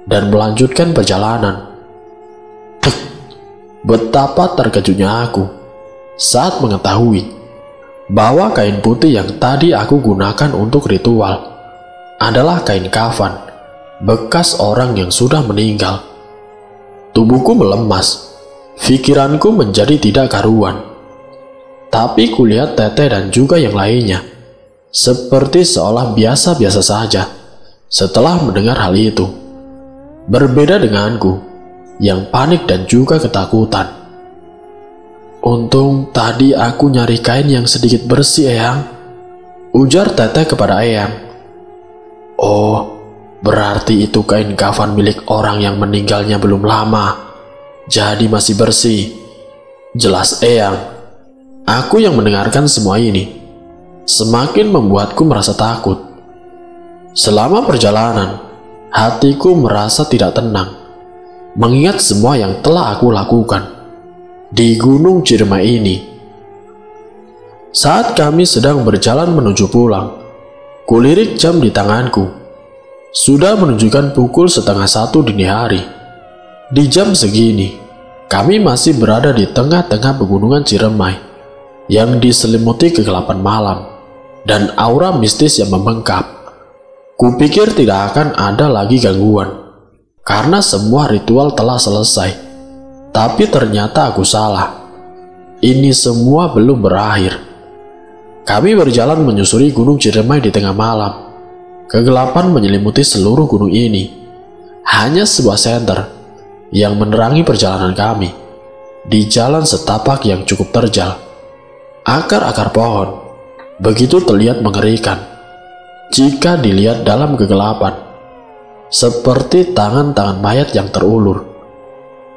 dan melanjutkan perjalanan. Betapa terkejutnya aku saat mengetahui bahwa kain putih yang tadi aku gunakan untuk ritual adalah kain kafan bekas orang yang sudah meninggal. Tubuhku melemas, pikiranku menjadi tidak karuan. Tapi kulihat Teteh dan juga yang lainnya seperti seolah biasa-biasa saja setelah mendengar hal itu. Berbeda denganku yang panik dan juga ketakutan. "Untung tadi aku nyari kain yang sedikit bersih, Eyang," ujar Teteh kepada Eyang. "Oh, berarti itu kain kafan milik orang yang meninggalnya belum lama, jadi masih bersih," jelas Eyang. Aku yang mendengarkan semua ini semakin membuatku merasa takut. Selama perjalanan, hatiku merasa tidak tenang mengingat semua yang telah aku lakukan di Gunung Ciremai ini. Saat kami sedang berjalan menuju pulang, kulirik jam di tanganku. Sudah menunjukkan pukul 12:30 dini hari. Di jam segini, kami masih berada di tengah-tengah pegunungan Ciremai yang diselimuti kegelapan malam dan aura mistis yang membengkak. Kupikir tidak akan ada lagi gangguan karena semua ritual telah selesai. Tapi ternyata aku salah. Ini semua belum berakhir. Kami berjalan menyusuri Gunung Ciremai di tengah malam. Kegelapan menyelimuti seluruh gunung ini. Hanya sebuah senter yang menerangi perjalanan kami di jalan setapak yang cukup terjal. Akar-akar pohon begitu terlihat mengerikan jika dilihat dalam kegelapan, seperti tangan-tangan mayat yang terulur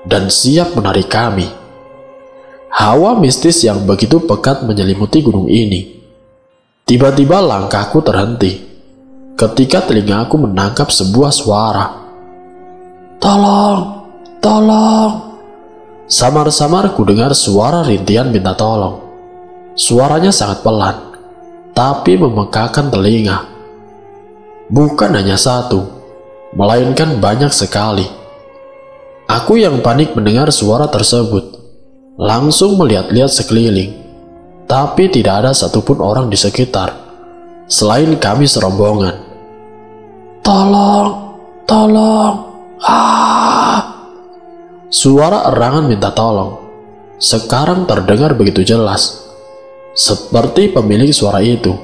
dan siap menarik kami. Hawa mistis yang begitu pekat menyelimuti gunung ini. Tiba-tiba langkahku terhenti ketika telingaku menangkap sebuah suara. "Tolong, tolong!" Samar-samar ku dengar suara rintihan minta tolong. Suaranya sangat pelan, tapi memekakan telinga. Bukan hanya satu, melainkan banyak sekali. Aku yang panik mendengar suara tersebut, langsung melihat-lihat sekeliling, tapi tidak ada satupun orang di sekitar, selain kami serombongan. Tolong, tolong, ah. Suara erangan minta tolong sekarang terdengar begitu jelas, seperti pemilik suara itu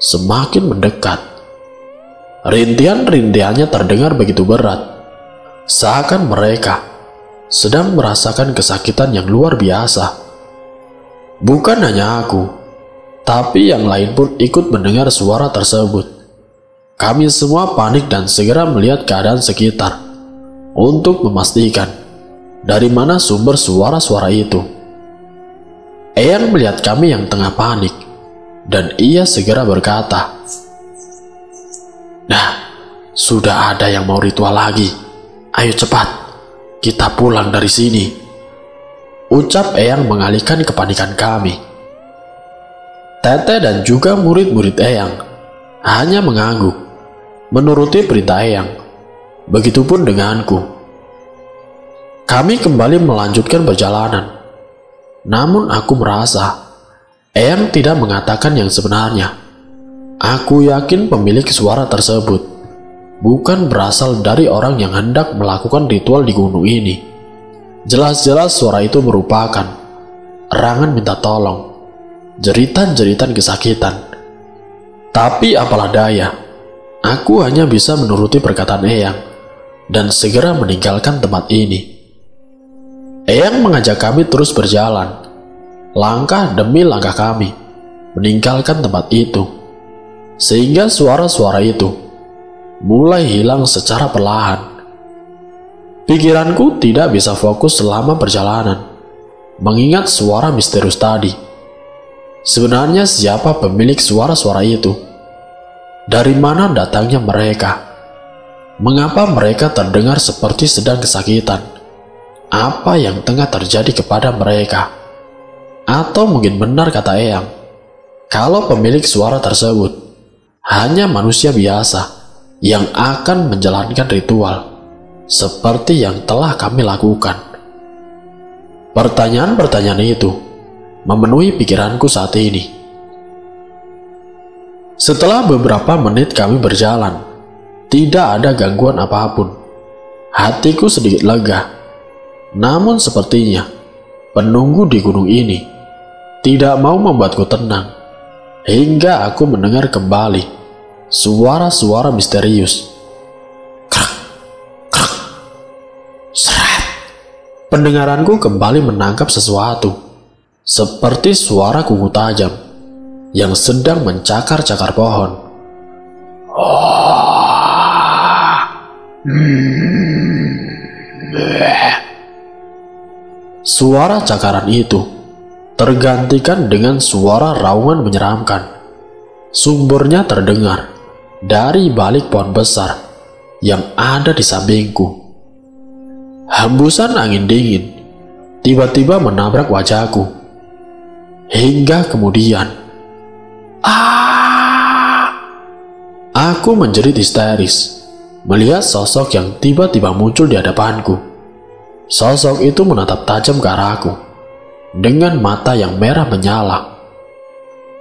semakin mendekat. Rintian-rintiannya terdengar begitu berat, seakan mereka sedang merasakan kesakitan yang luar biasa. Bukan hanya aku, tapi yang lain pun ikut mendengar suara tersebut. Kami semua panik dan segera melihat keadaan sekitar untuk memastikan dari mana sumber suara-suara itu. Eyang melihat kami yang tengah panik, dan ia segera berkata, "Nah, sudah ada yang mau ritual lagi. Ayo cepat, kita pulang dari sini," ucap Eyang mengalihkan kepanikan kami. Teteh dan juga murid-murid Eyang hanya mengangguk, menuruti perintah Eyang. Begitupun denganku. Kami kembali melanjutkan perjalanan. Namun aku merasa Eyang tidak mengatakan yang sebenarnya. Aku yakin pemilik suara tersebut bukan berasal dari orang yang hendak melakukan ritual di gunung ini. Jelas-jelas suara itu merupakan erangan minta tolong, jeritan-jeritan kesakitan. Tapi apalah daya, aku hanya bisa menuruti perkataan Eyang dan segera meninggalkan tempat ini. Eyang mengajak kami terus berjalan, langkah demi langkah kami meninggalkan tempat itu, sehingga suara-suara itu mulai hilang secara perlahan. Pikiranku tidak bisa fokus selama perjalanan, mengingat suara misterius tadi. Sebenarnya siapa pemilik suara-suara itu? Dari mana datangnya mereka? Mengapa mereka terdengar seperti sedang kesakitan? Apa yang tengah terjadi kepada mereka? Atau mungkin benar kata Eyang, kalau pemilik suara tersebut hanya manusia biasa yang akan menjalankan ritual seperti yang telah kami lakukan. Pertanyaan-pertanyaan itu memenuhi pikiranku saat ini. Setelah beberapa menit kami berjalan, tidak ada gangguan apapun. Hatiku sedikit lega. Namun sepertinya penunggu di gunung ini tidak mau membuatku tenang, hingga aku mendengar kembali suara-suara misterius. Krak, krak, seret. Pendengaranku kembali menangkap sesuatu, seperti suara kuku tajam yang sedang mencakar-cakar pohon. Suara cakaran itu tergantikan dengan suara raungan menyeramkan. Sumbernya terdengar dari balik pohon besar yang ada di sampingku. Hembusan angin dingin tiba-tiba menabrak wajahku, hingga kemudian aku menjerit histeris melihat sosok yang tiba-tiba muncul di hadapanku. Sosok itu menatap tajam ke arahku dengan mata yang merah menyala.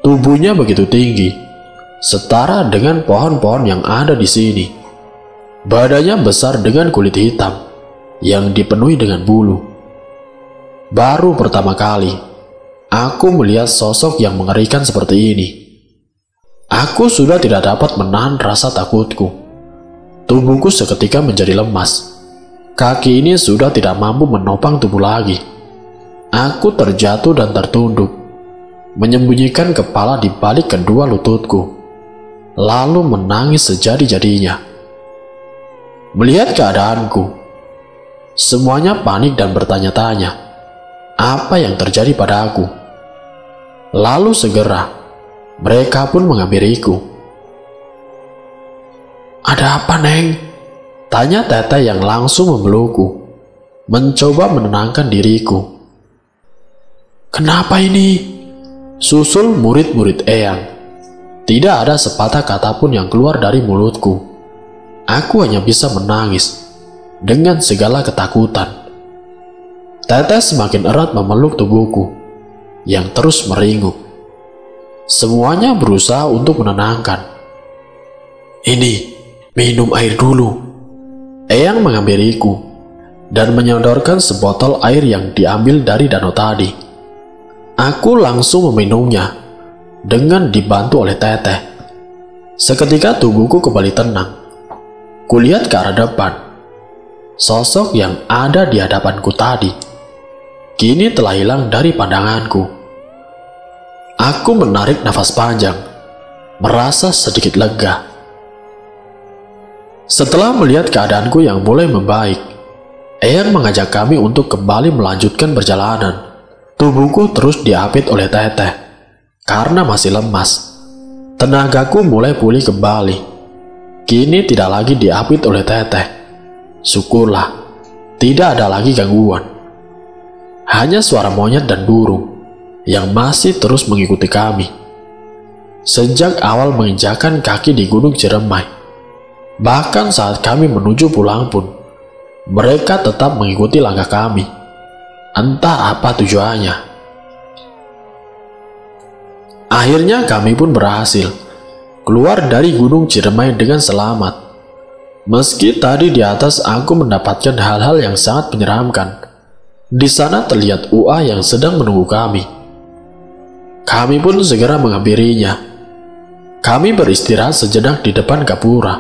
Tubuhnya begitu tinggi, setara dengan pohon-pohon yang ada di sini. Badannya besar dengan kulit hitam yang dipenuhi dengan bulu. Baru pertama kali aku melihat sosok yang mengerikan seperti ini. Aku sudah tidak dapat menahan rasa takutku. Tubuhku seketika menjadi lemas. Kaki ini sudah tidak mampu menopang tubuh lagi. Aku terjatuh dan tertunduk, menyembunyikan kepala di balik kedua lututku, lalu menangis sejadi-jadinya. Melihat keadaanku, semuanya panik dan bertanya-tanya apa yang terjadi padaku. Lalu segera mereka pun menghampiriku. "Ada apa, Neng?" tanya Teteh yang langsung memelukku, mencoba menenangkan diriku. "Kenapa ini?" susul murid-murid Eyang. Tidak ada sepatah kata pun yang keluar dari mulutku. Aku hanya bisa menangis dengan segala ketakutan. Teteh semakin erat memeluk tubuhku yang terus meringuk. Semuanya berusaha untuk menenangkan. Minum air dulu. Eyang menghampiriku dan menyodorkan sebotol air yang diambil dari danau tadi. Aku langsung meminumnya dengan dibantu oleh Teteh. Seketika tubuhku kembali tenang. Kulihat ke arah depan. Sosok yang ada di hadapanku tadi kini telah hilang dari pandanganku. Aku menarik nafas panjang, merasa sedikit lega. Setelah melihat keadaanku yang mulai membaik, Eyang mengajak kami untuk kembali melanjutkan perjalanan. Tubuhku terus diapit oleh Teteh karena masih lemas. Tenagaku mulai pulih kembali. Kini tidak lagi diapit oleh Teteh. Syukurlah, tidak ada lagi gangguan. Hanya suara monyet dan burung yang masih terus mengikuti kami. Sejak awal menginjakan kaki di Gunung Ciremai, bahkan saat kami menuju pulang pun, mereka tetap mengikuti langkah kami. Entah apa tujuannya. Akhirnya kami pun berhasil keluar dari Gunung Ciremai dengan selamat. Meski tadi di atas aku mendapatkan hal-hal yang sangat menyeramkan, di sana terlihat Ua yang sedang menunggu kami. Kami pun segera menghampirinya. Kami beristirahat sejenak di depan gapura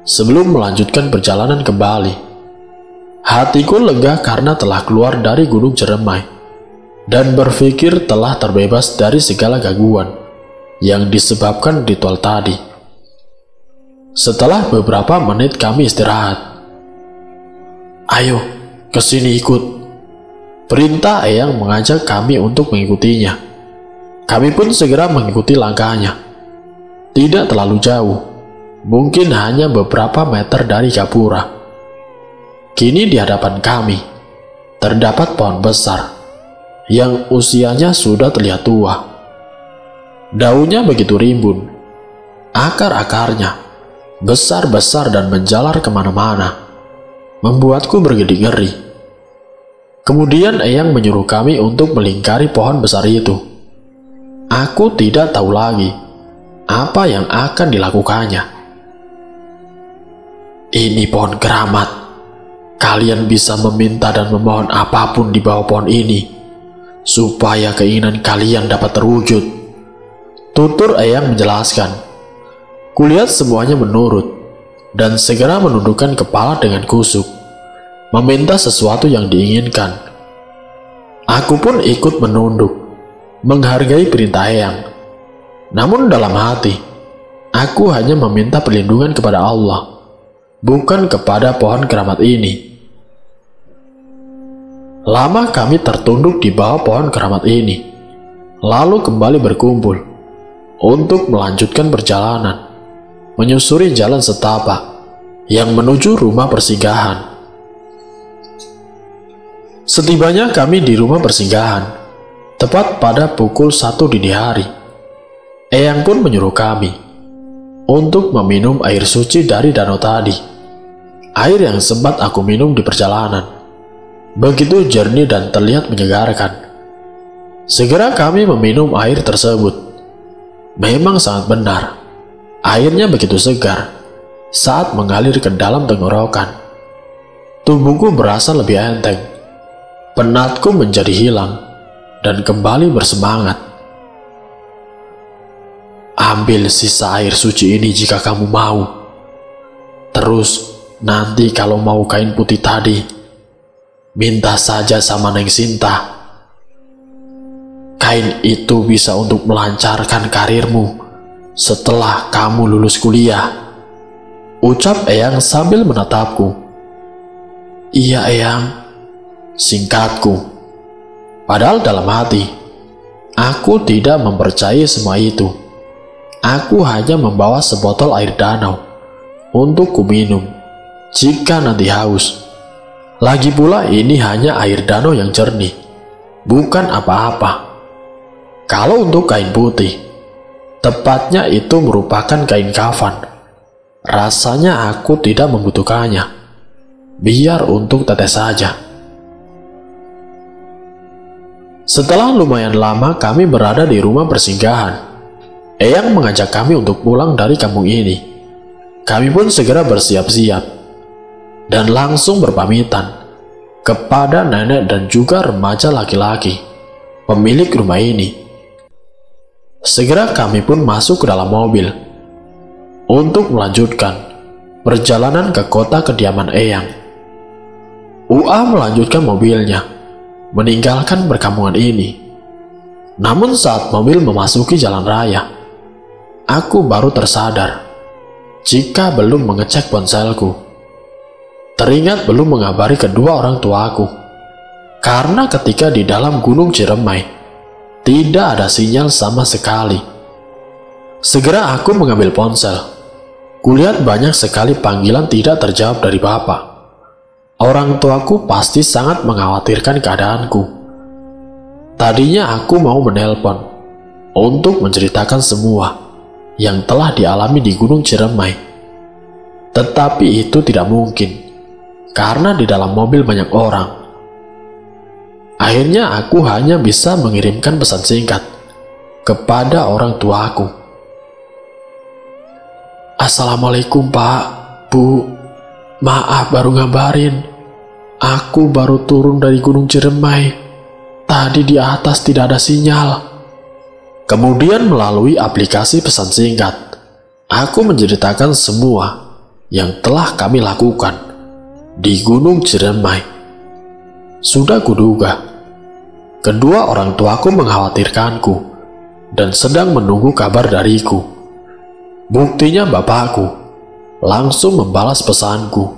sebelum melanjutkan perjalanan kembali. Hatiku lega karena telah keluar dari Gunung Ciremai dan berpikir telah terbebas dari segala gangguan yang disebabkan ritual tadi. Setelah beberapa menit kami istirahat. "Ayo, kesini ikut," perintah Eyang mengajak kami untuk mengikutinya. Kami pun segera mengikuti langkahnya. Tidak terlalu jauh, mungkin hanya beberapa meter dari gapura. Kini di hadapan kami terdapat pohon besar yang usianya sudah terlihat tua. Daunnya begitu rimbun, akar-akarnya besar-besar dan menjalar kemana-mana, membuatku bergidik ngeri. Kemudian Eyang menyuruh kami untuk melingkari pohon besar itu. Aku tidak tahu lagi apa yang akan dilakukannya. "Ini pohon keramat. Kalian bisa meminta dan memohon apapun di bawah pohon ini, supaya keinginan kalian dapat terwujud," tutur Eyang menjelaskan. Kulihat semuanya menurut dan segera menundukkan kepala dengan kusuk, meminta sesuatu yang diinginkan. Aku pun ikut menunduk, menghargai perintah Eyang. Namun dalam hati, aku hanya meminta perlindungan kepada Allah, bukan kepada pohon keramat ini. Lama kami tertunduk di bawah pohon keramat ini, lalu kembali berkumpul untuk melanjutkan perjalanan, menyusuri jalan setapak yang menuju rumah persinggahan. Setibanya kami di rumah persinggahan, tepat pada pukul 1 dini hari, Eyang pun menyuruh kami untuk meminum air suci dari danau tadi. Air yang sempat aku minum di perjalanan begitu jernih dan terlihat menyegarkan. Segera kami meminum air tersebut. Memang sangat benar, airnya begitu segar saat mengalir ke dalam tenggorokan. Tubuhku berasa lebih enteng, penatku menjadi hilang dan kembali bersemangat. "Ambil sisa air suci ini jika kamu mau. Terus nanti kalau mau kain putih tadi, minta saja sama Neng Sinta. Kain itu bisa untuk melancarkan karirmu setelah kamu lulus kuliah," ucap Eyang sambil menatapku. "Iya Eyang," singkatku. Padahal dalam hati, aku tidak mempercayai semua itu. Aku hanya membawa sebotol air danau untuk kuminum jika nanti haus. Lagi pula ini hanya air danau yang jernih, bukan apa-apa. Kalau untuk kain putih, tepatnya itu merupakan kain kafan. Rasanya aku tidak membutuhkannya. Biar untuk Teteh saja. Setelah lumayan lama kami berada di rumah persinggahan, Eyang mengajak kami untuk pulang dari kampung ini. Kami pun segera bersiap-siap dan langsung berpamitan kepada nenek dan juga remaja laki-laki pemilik rumah ini. Segera kami pun masuk ke dalam mobil untuk melanjutkan perjalanan ke kota kediaman Eyang. UA melanjutkan mobilnya, meninggalkan perkampungan ini. Namun saat mobil memasuki jalan raya, aku baru tersadar jika belum mengecek ponselku. Teringat belum mengabari kedua orang tuaku, karena ketika di dalam Gunung Ciremai tidak ada sinyal sama sekali. Segera aku mengambil ponsel. Kulihat banyak sekali panggilan tidak terjawab dari bapak. Orang tuaku pasti sangat mengkhawatirkan keadaanku. Tadinya aku mau menelpon untuk menceritakan semua yang telah dialami di Gunung Ciremai. Tetapi itu tidak mungkin, karena di dalam mobil banyak orang. Akhirnya aku hanya bisa mengirimkan pesan singkat kepada orang tuaku. Assalamualaikum Pak, Bu, maaf baru ngabarin. Aku baru turun dari Gunung Ciremai. Tadi di atas tidak ada sinyal. Kemudian melalui aplikasi pesan singkat, aku menceritakan semua yang telah kami lakukan di Gunung Ciremai. Sudah kuduga, kedua orang tuaku mengkhawatirkanku dan sedang menunggu kabar dariku. Buktinya bapakku langsung membalas pesanku.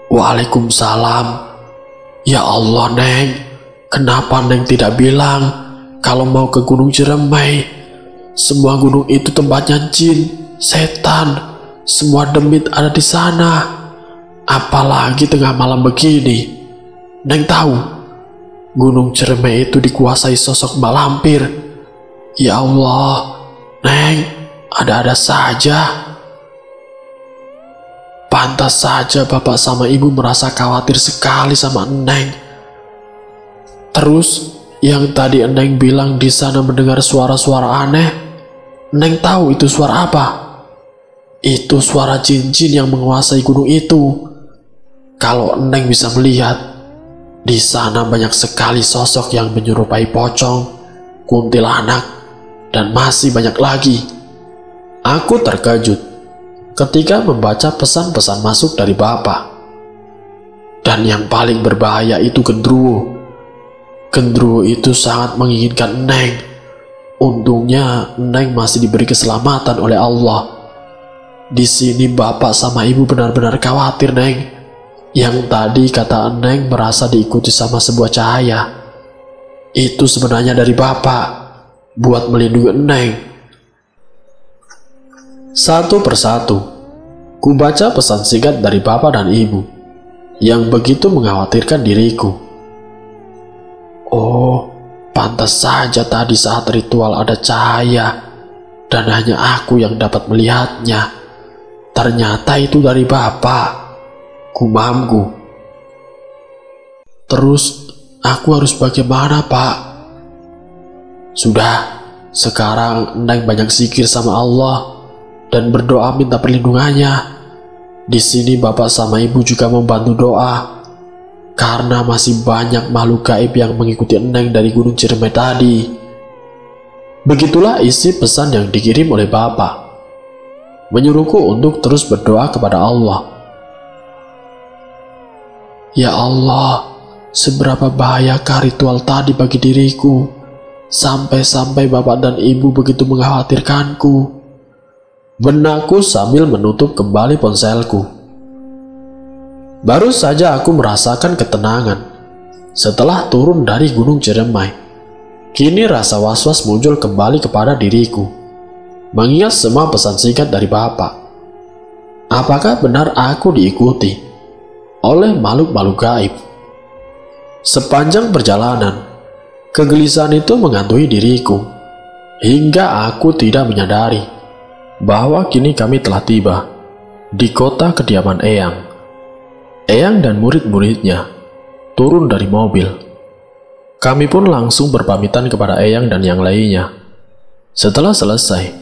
Waalaikumsalam. Ya Allah Neng, kenapa Neng tidak bilang kalau mau ke Gunung Ciremai? Semua gunung itu tempatnya jin, setan, semua demit ada di sana. Apalagi tengah malam begini. Neng tahu, Gunung Ciremai itu dikuasai sosok Mbak Lampir. Ya Allah, Neng, ada-ada saja. Pantas saja bapak sama ibu merasa khawatir sekali sama Neng. Terus, yang tadi Neng bilang di sana mendengar suara-suara aneh, Neng tahu itu suara apa? Itu suara jin-jin yang menguasai gunung itu. Kalau Neng bisa melihat, di sana banyak sekali sosok yang menyerupai pocong, kuntilanak, dan masih banyak lagi. Aku terkejut ketika membaca pesan-pesan masuk dari bapak. Dan yang paling berbahaya itu genderuwo. Genderuwo itu sangat menginginkan Neng. Untungnya Neng masih diberi keselamatan oleh Allah. Di sini bapak sama ibu benar-benar khawatir Neng. Yang tadi kata Neng merasa diikuti sama sebuah cahaya. Itu sebenarnya dari bapak, buat melindungi Neng. Satu persatu, ku baca pesan singkat dari bapak dan ibu yang begitu mengkhawatirkan diriku. Oh, pantas saja tadi saat ritual ada cahaya dan hanya aku yang dapat melihatnya. Ternyata itu dari bapak, gumamku. Terus aku harus bagaimana, Pak? Sudah, sekarang Neng banyak zikir sama Allah dan berdoa minta perlindungannya. Di sini bapak sama ibu juga membantu doa, karena masih banyak makhluk gaib yang mengikuti Neng dari Gunung Ciremai tadi. Begitulah isi pesan yang dikirim oleh bapak, menyuruhku untuk terus berdoa kepada Allah. Ya Allah, seberapa bahayakah ritual tadi bagi diriku, sampai-sampai bapak dan ibu begitu mengkhawatirkanku. Benakku sambil menutup kembali ponselku. Baru saja aku merasakan ketenangan setelah turun dari Gunung Ciremai. Kini rasa was-was muncul kembali kepada diriku, mengingat semua pesan singkat dari bapak. Apakah benar aku diikuti oleh makhluk-makhluk gaib? Sepanjang perjalanan, kegelisahan itu menghantui diriku, hingga aku tidak menyadari bahwa kini kami telah tiba di kota kediaman Eyang. Eyang dan murid-muridnya turun dari mobil. Kami pun langsung berpamitan kepada Eyang dan yang lainnya. Setelah selesai,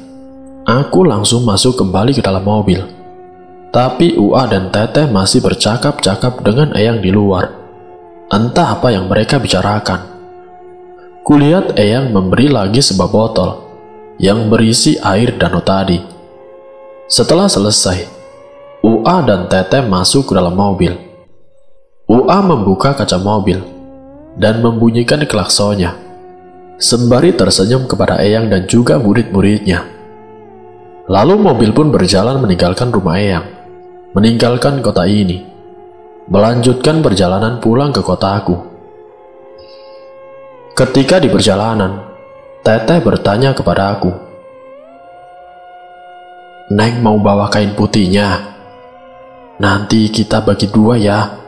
Aku langsung masuk kembali ke dalam mobil. Tapi Ua dan Teteh masih bercakap-cakap dengan Eyang di luar. Entah apa yang mereka bicarakan. Kulihat Eyang memberi lagi sebuah botol yang berisi air danau tadi. Setelah selesai, Ua dan Teteh masuk ke dalam mobil. Ua membuka kaca mobil dan membunyikan klaksonnya, sembari tersenyum kepada Eyang dan juga murid-muridnya. Lalu mobil pun berjalan meninggalkan rumah Eyang, meninggalkan kota ini, melanjutkan perjalanan pulang ke kotaku. Ketika di perjalanan, Teteh bertanya kepada aku, "Neng mau bawa kain putihnya? Nanti kita bagi dua ya,"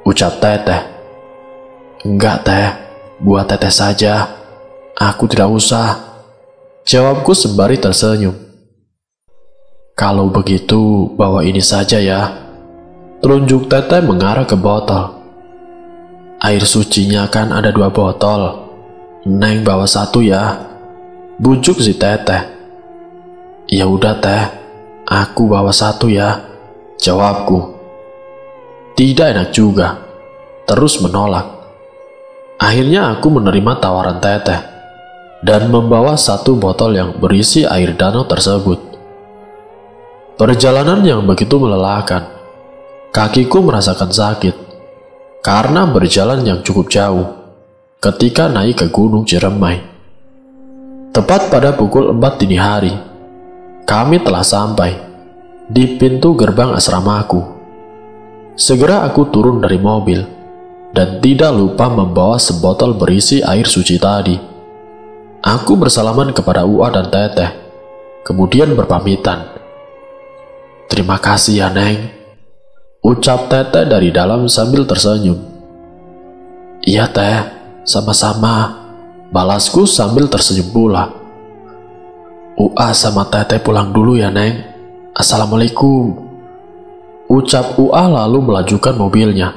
ucap Teteh. "Enggak, Teh, buat Teteh saja. Aku tidak usah," jawabku sembari tersenyum. "Kalau begitu, bawa ini saja ya." Telunjuk Teteh mengarah ke botol. "Air sucinya kan ada 2 botol. Neng bawa 1 ya," bujuk si Teteh. "Ya udah Teh, aku bawa 1 ya," jawabku. Tidak enak juga, terus menolak. Akhirnya aku menerima tawaran Teteh dan membawa 1 botol yang berisi air danau tersebut. Perjalanan yang begitu melelahkan. Kakiku merasakan sakit karena berjalan yang cukup jauh ketika naik ke Gunung Ciremai. Tepat pada pukul 4 dini hari, kami telah sampai di pintu gerbang asramaku. Segera aku turun dari mobil dan tidak lupa membawa sebotol berisi air suci tadi. Aku bersalaman kepada Ua dan Teteh, kemudian berpamitan. "Terima kasih ya, Neng," ucap Teteh dari dalam sambil tersenyum. "Iya Teh, sama-sama," balasku sambil tersenyum pula. "Ua sama Teteh pulang dulu ya, Neng. Assalamualaikum," ucap Ua lalu melajukan mobilnya.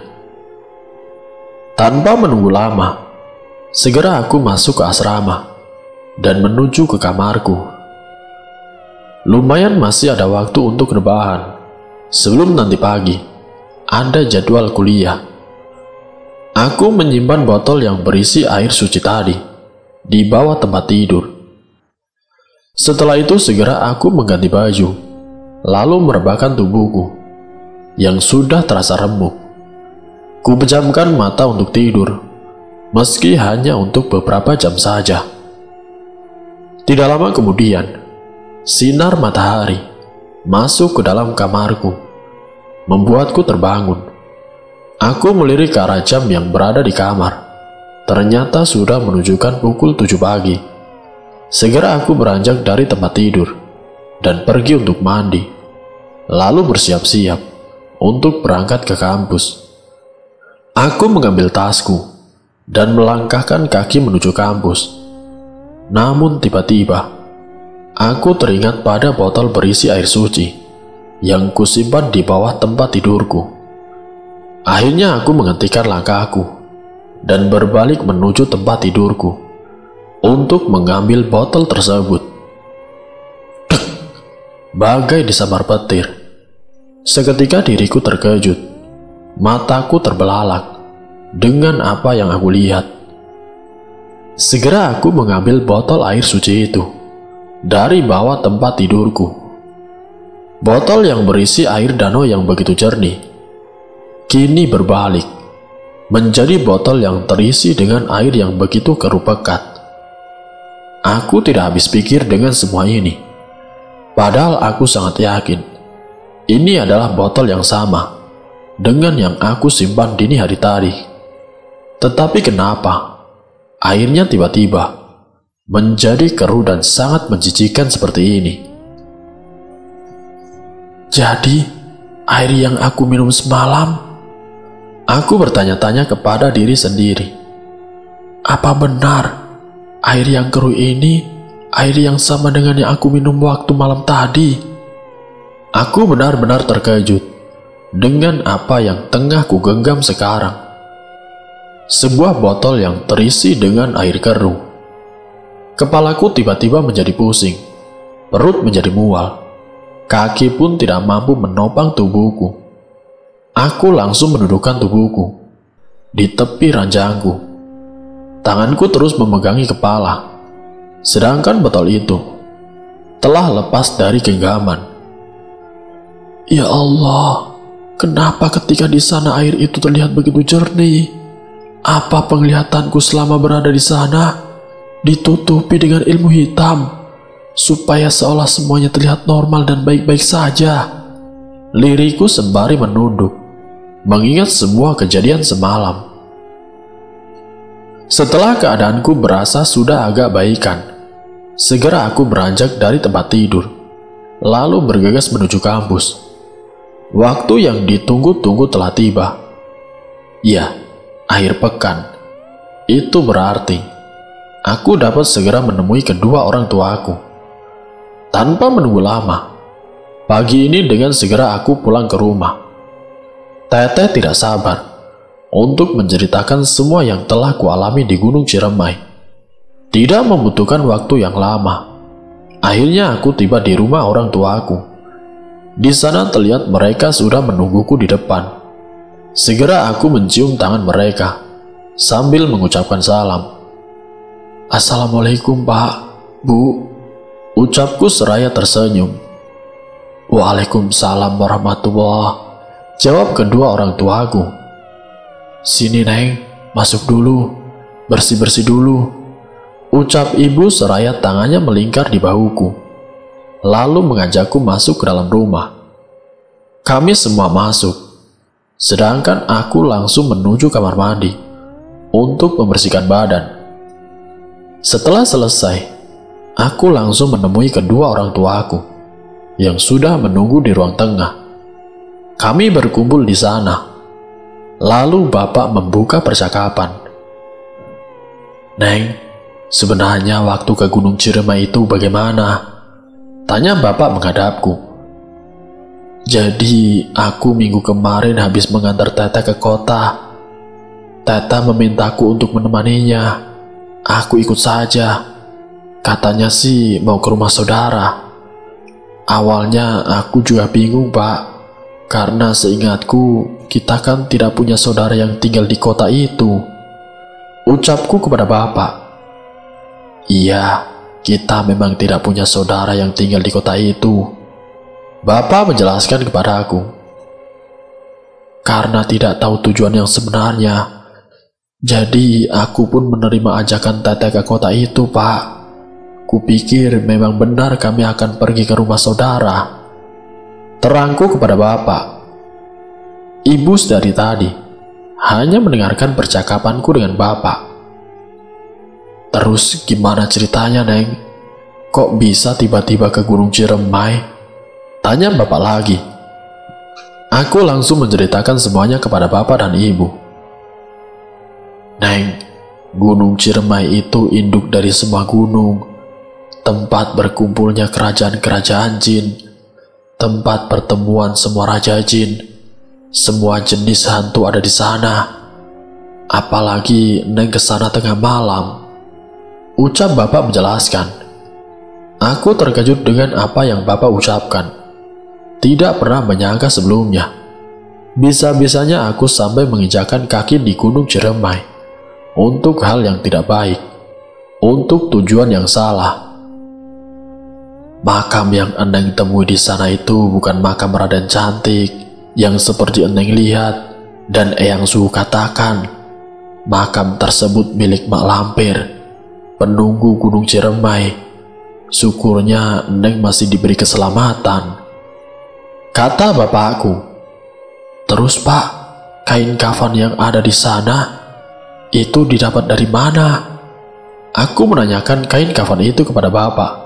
Tanpa menunggu lama, segera aku masuk ke asrama dan menuju ke kamarku. Lumayan masih ada waktu untuk rebahan. Sebelum nanti pagi, ada jadwal kuliah. Aku menyimpan botol yang berisi air suci tadi di bawah tempat tidur. Setelah itu segera aku mengganti baju, lalu merebahkan tubuhku yang sudah terasa remuk. Ku pejamkan mata untuk tidur, meski hanya untuk beberapa jam saja. Tidak lama kemudian, sinar matahari masuk ke dalam kamarku, membuatku terbangun. Aku melirik ke arah jam yang berada di kamar. Ternyata sudah menunjukkan pukul 7 pagi. Segera aku beranjak dari tempat tidur dan pergi untuk mandi, lalu bersiap-siap untuk berangkat ke kampus. Aku mengambil tasku dan melangkahkan kaki menuju kampus. Namun tiba-tiba, aku teringat pada botol berisi air suci yang kusimpan di bawah tempat tidurku. Akhirnya aku menghentikan langkahku dan berbalik menuju tempat tidurku untuk mengambil botol tersebut. Dek! Bagai disambar petir. Seketika diriku terkejut. Mataku terbelalak dengan apa yang aku lihat. Segera aku mengambil botol air suci itu dari bawah tempat tidurku. Botol yang berisi air danau yang begitu jernih kini berbalik menjadi botol yang terisi dengan air yang begitu keruh pekat. Aku tidak habis pikir dengan semua ini, padahal aku sangat yakin ini adalah botol yang sama dengan yang aku simpan dini hari tadi. Tetapi kenapa airnya tiba-tiba menjadi keruh dan sangat menjijikan seperti ini? Jadi, air yang aku minum semalam? Aku bertanya-tanya kepada diri sendiri. Apa benar air yang keruh ini air yang sama dengan yang aku minum waktu malam tadi? Aku benar-benar terkejut dengan apa yang tengah ku genggam sekarang. Sebuah botol yang terisi dengan air keruh. Kepalaku tiba-tiba menjadi pusing. Perut menjadi mual. Kaki pun tidak mampu menopang tubuhku. Aku langsung mendudukkan tubuhku di tepi ranjangku. Tanganku terus memegangi kepala, sedangkan botol itu telah lepas dari genggaman. Ya Allah, kenapa ketika di sana air itu terlihat begitu jernih? Apa penglihatanku selama berada di sana ditutupi dengan ilmu hitam, supaya seolah semuanya terlihat normal dan baik-baik saja? Liriku sembari menunduk, mengingat semua kejadian semalam. Setelah keadaanku berasa sudah agak baikan, segera aku beranjak dari tempat tidur, lalu bergegas menuju kampus. Waktu yang ditunggu-tunggu telah tiba. Ya, akhir pekan. Itu berarti aku dapat segera menemui kedua orang tuaku. Tanpa menunggu lama, pagi ini dengan segera aku pulang ke rumah. Teteh tidak sabar untuk menceritakan semua yang telah kualami di Gunung Ciremai. Tidak membutuhkan waktu yang lama. Akhirnya aku tiba di rumah orang tuaku. Di sana terlihat mereka sudah menungguku di depan. Segera aku mencium tangan mereka sambil mengucapkan salam. Assalamualaikum Pak, Bu, ucapku seraya tersenyum. Waalaikumsalam warahmatullah, jawab kedua orang tuaku. Sini Neng, masuk dulu, bersih-bersih dulu, ucap ibu seraya tangannya melingkar di bahuku, lalu mengajakku masuk ke dalam rumah. Kami semua masuk, sedangkan aku langsung menuju kamar mandi untuk membersihkan badan. Setelah selesai, aku langsung menemui kedua orang tuaku yang sudah menunggu di ruang tengah. Kami berkumpul di sana. Lalu bapak membuka percakapan. Neng, sebenarnya waktu ke Gunung Ciremai itu bagaimana? Tanya bapak menghadapku. Jadi aku minggu kemarin habis mengantar Teteh ke kota. Teteh memintaku untuk menemaninya. Aku ikut saja. Katanya sih mau ke rumah saudara. Awalnya aku juga bingung Pak, karena seingatku kita kan tidak punya saudara yang tinggal di kota itu. Ucapku kepada bapak. Iya, kita memang tidak punya saudara yang tinggal di kota itu. Bapak menjelaskan kepada aku. Karena tidak tahu tujuan yang sebenarnya, jadi aku pun menerima ajakan Teteh ke kota itu Pak. Kupikir memang benar kami akan pergi ke rumah saudara. Terangku kepada bapak. Ibu dari tadi hanya mendengarkan percakapanku dengan bapak. Terus gimana ceritanya Neng? Kok bisa tiba-tiba ke Gunung Ciremai? Tanya bapak lagi. Aku langsung menceritakan semuanya kepada bapak dan ibu. Neng, Gunung Ciremai itu induk dari semua gunung, tempat berkumpulnya kerajaan-kerajaan jin, tempat pertemuan semua raja jin. Semua jenis hantu ada di sana. Apalagi Neng kesana tengah malam, ucap bapak menjelaskan. Aku terkejut dengan apa yang bapak ucapkan. Tidak pernah menyangka sebelumnya. Bisa-bisanya aku sampai menginjakan kaki di Gunung Ciremai untuk hal yang tidak baik, untuk tujuan yang salah. Makam yang Eneng temui di sana itu bukan makam Raden Cantik yang seperti Eneng lihat dan Eyang Suhu katakan. Makam tersebut milik Mak Lampir, penunggu Gunung Ciremai. Syukurnya Eneng masih diberi keselamatan, kata bapakku. Terus Pak, kain kafan yang ada di sana itu didapat dari mana? Aku menanyakan kain kafan itu kepada bapak.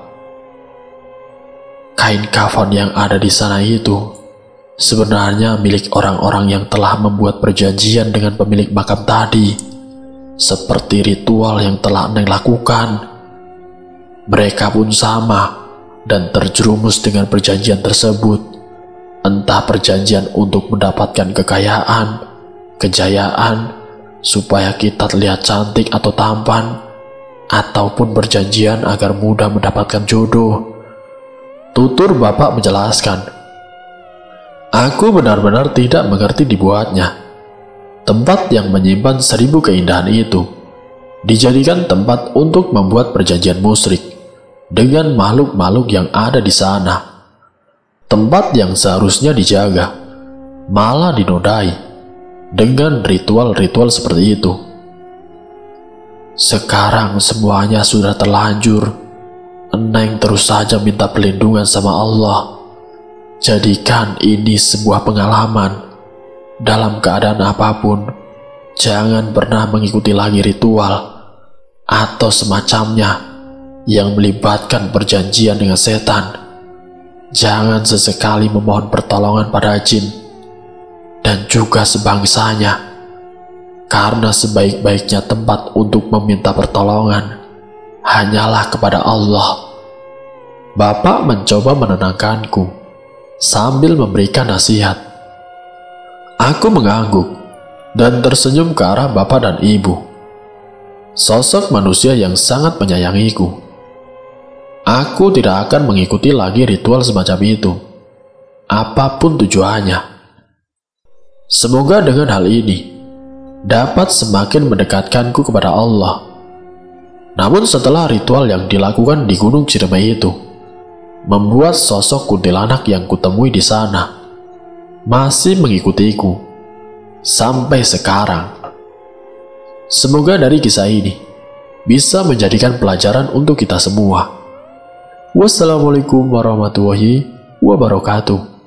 Kain kafan yang ada di sana itu sebenarnya milik orang-orang yang telah membuat perjanjian dengan pemilik makam tadi, seperti ritual yang telah Eneng lakukan. Mereka pun sama dan terjerumus dengan perjanjian tersebut. Entah perjanjian untuk mendapatkan kekayaan, kejayaan, supaya kita terlihat cantik atau tampan, ataupun perjanjian agar mudah mendapatkan jodoh. Tutur bapak menjelaskan. Aku benar-benar tidak mengerti dibuatnya. Tempat yang menyimpan 1000 keindahan itu dijadikan tempat untuk membuat perjanjian musyrik dengan makhluk-makhluk yang ada di sana. Tempat yang seharusnya dijaga malah dinodai dengan ritual-ritual seperti itu. Sekarang semuanya sudah terlanjur. Eneng terus saja minta perlindungan sama Allah. Jadikan ini sebuah pengalaman. Dalam keadaan apapun, jangan pernah mengikuti lagi ritual atau semacamnya yang melibatkan perjanjian dengan setan. Jangan sesekali memohon pertolongan pada jin dan juga sebangsanya, karena sebaik-baiknya tempat untuk meminta pertolongan hanyalah kepada Allah. Bapak mencoba menenangkanku sambil memberikan nasihat. Aku mengangguk dan tersenyum ke arah bapak dan ibu. Sosok manusia yang sangat menyayangiku. Aku tidak akan mengikuti lagi ritual semacam itu, apapun tujuannya. Semoga dengan hal ini dapat semakin mendekatkanku kepada Allah. Namun setelah ritual yang dilakukan di Gunung Ciremai itu membuat sosok kuntilanak yang kutemui di sana masih mengikutiku sampai sekarang. Semoga dari kisah ini bisa menjadikan pelajaran untuk kita semua. Wassalamualaikum warahmatullahi wabarakatuh.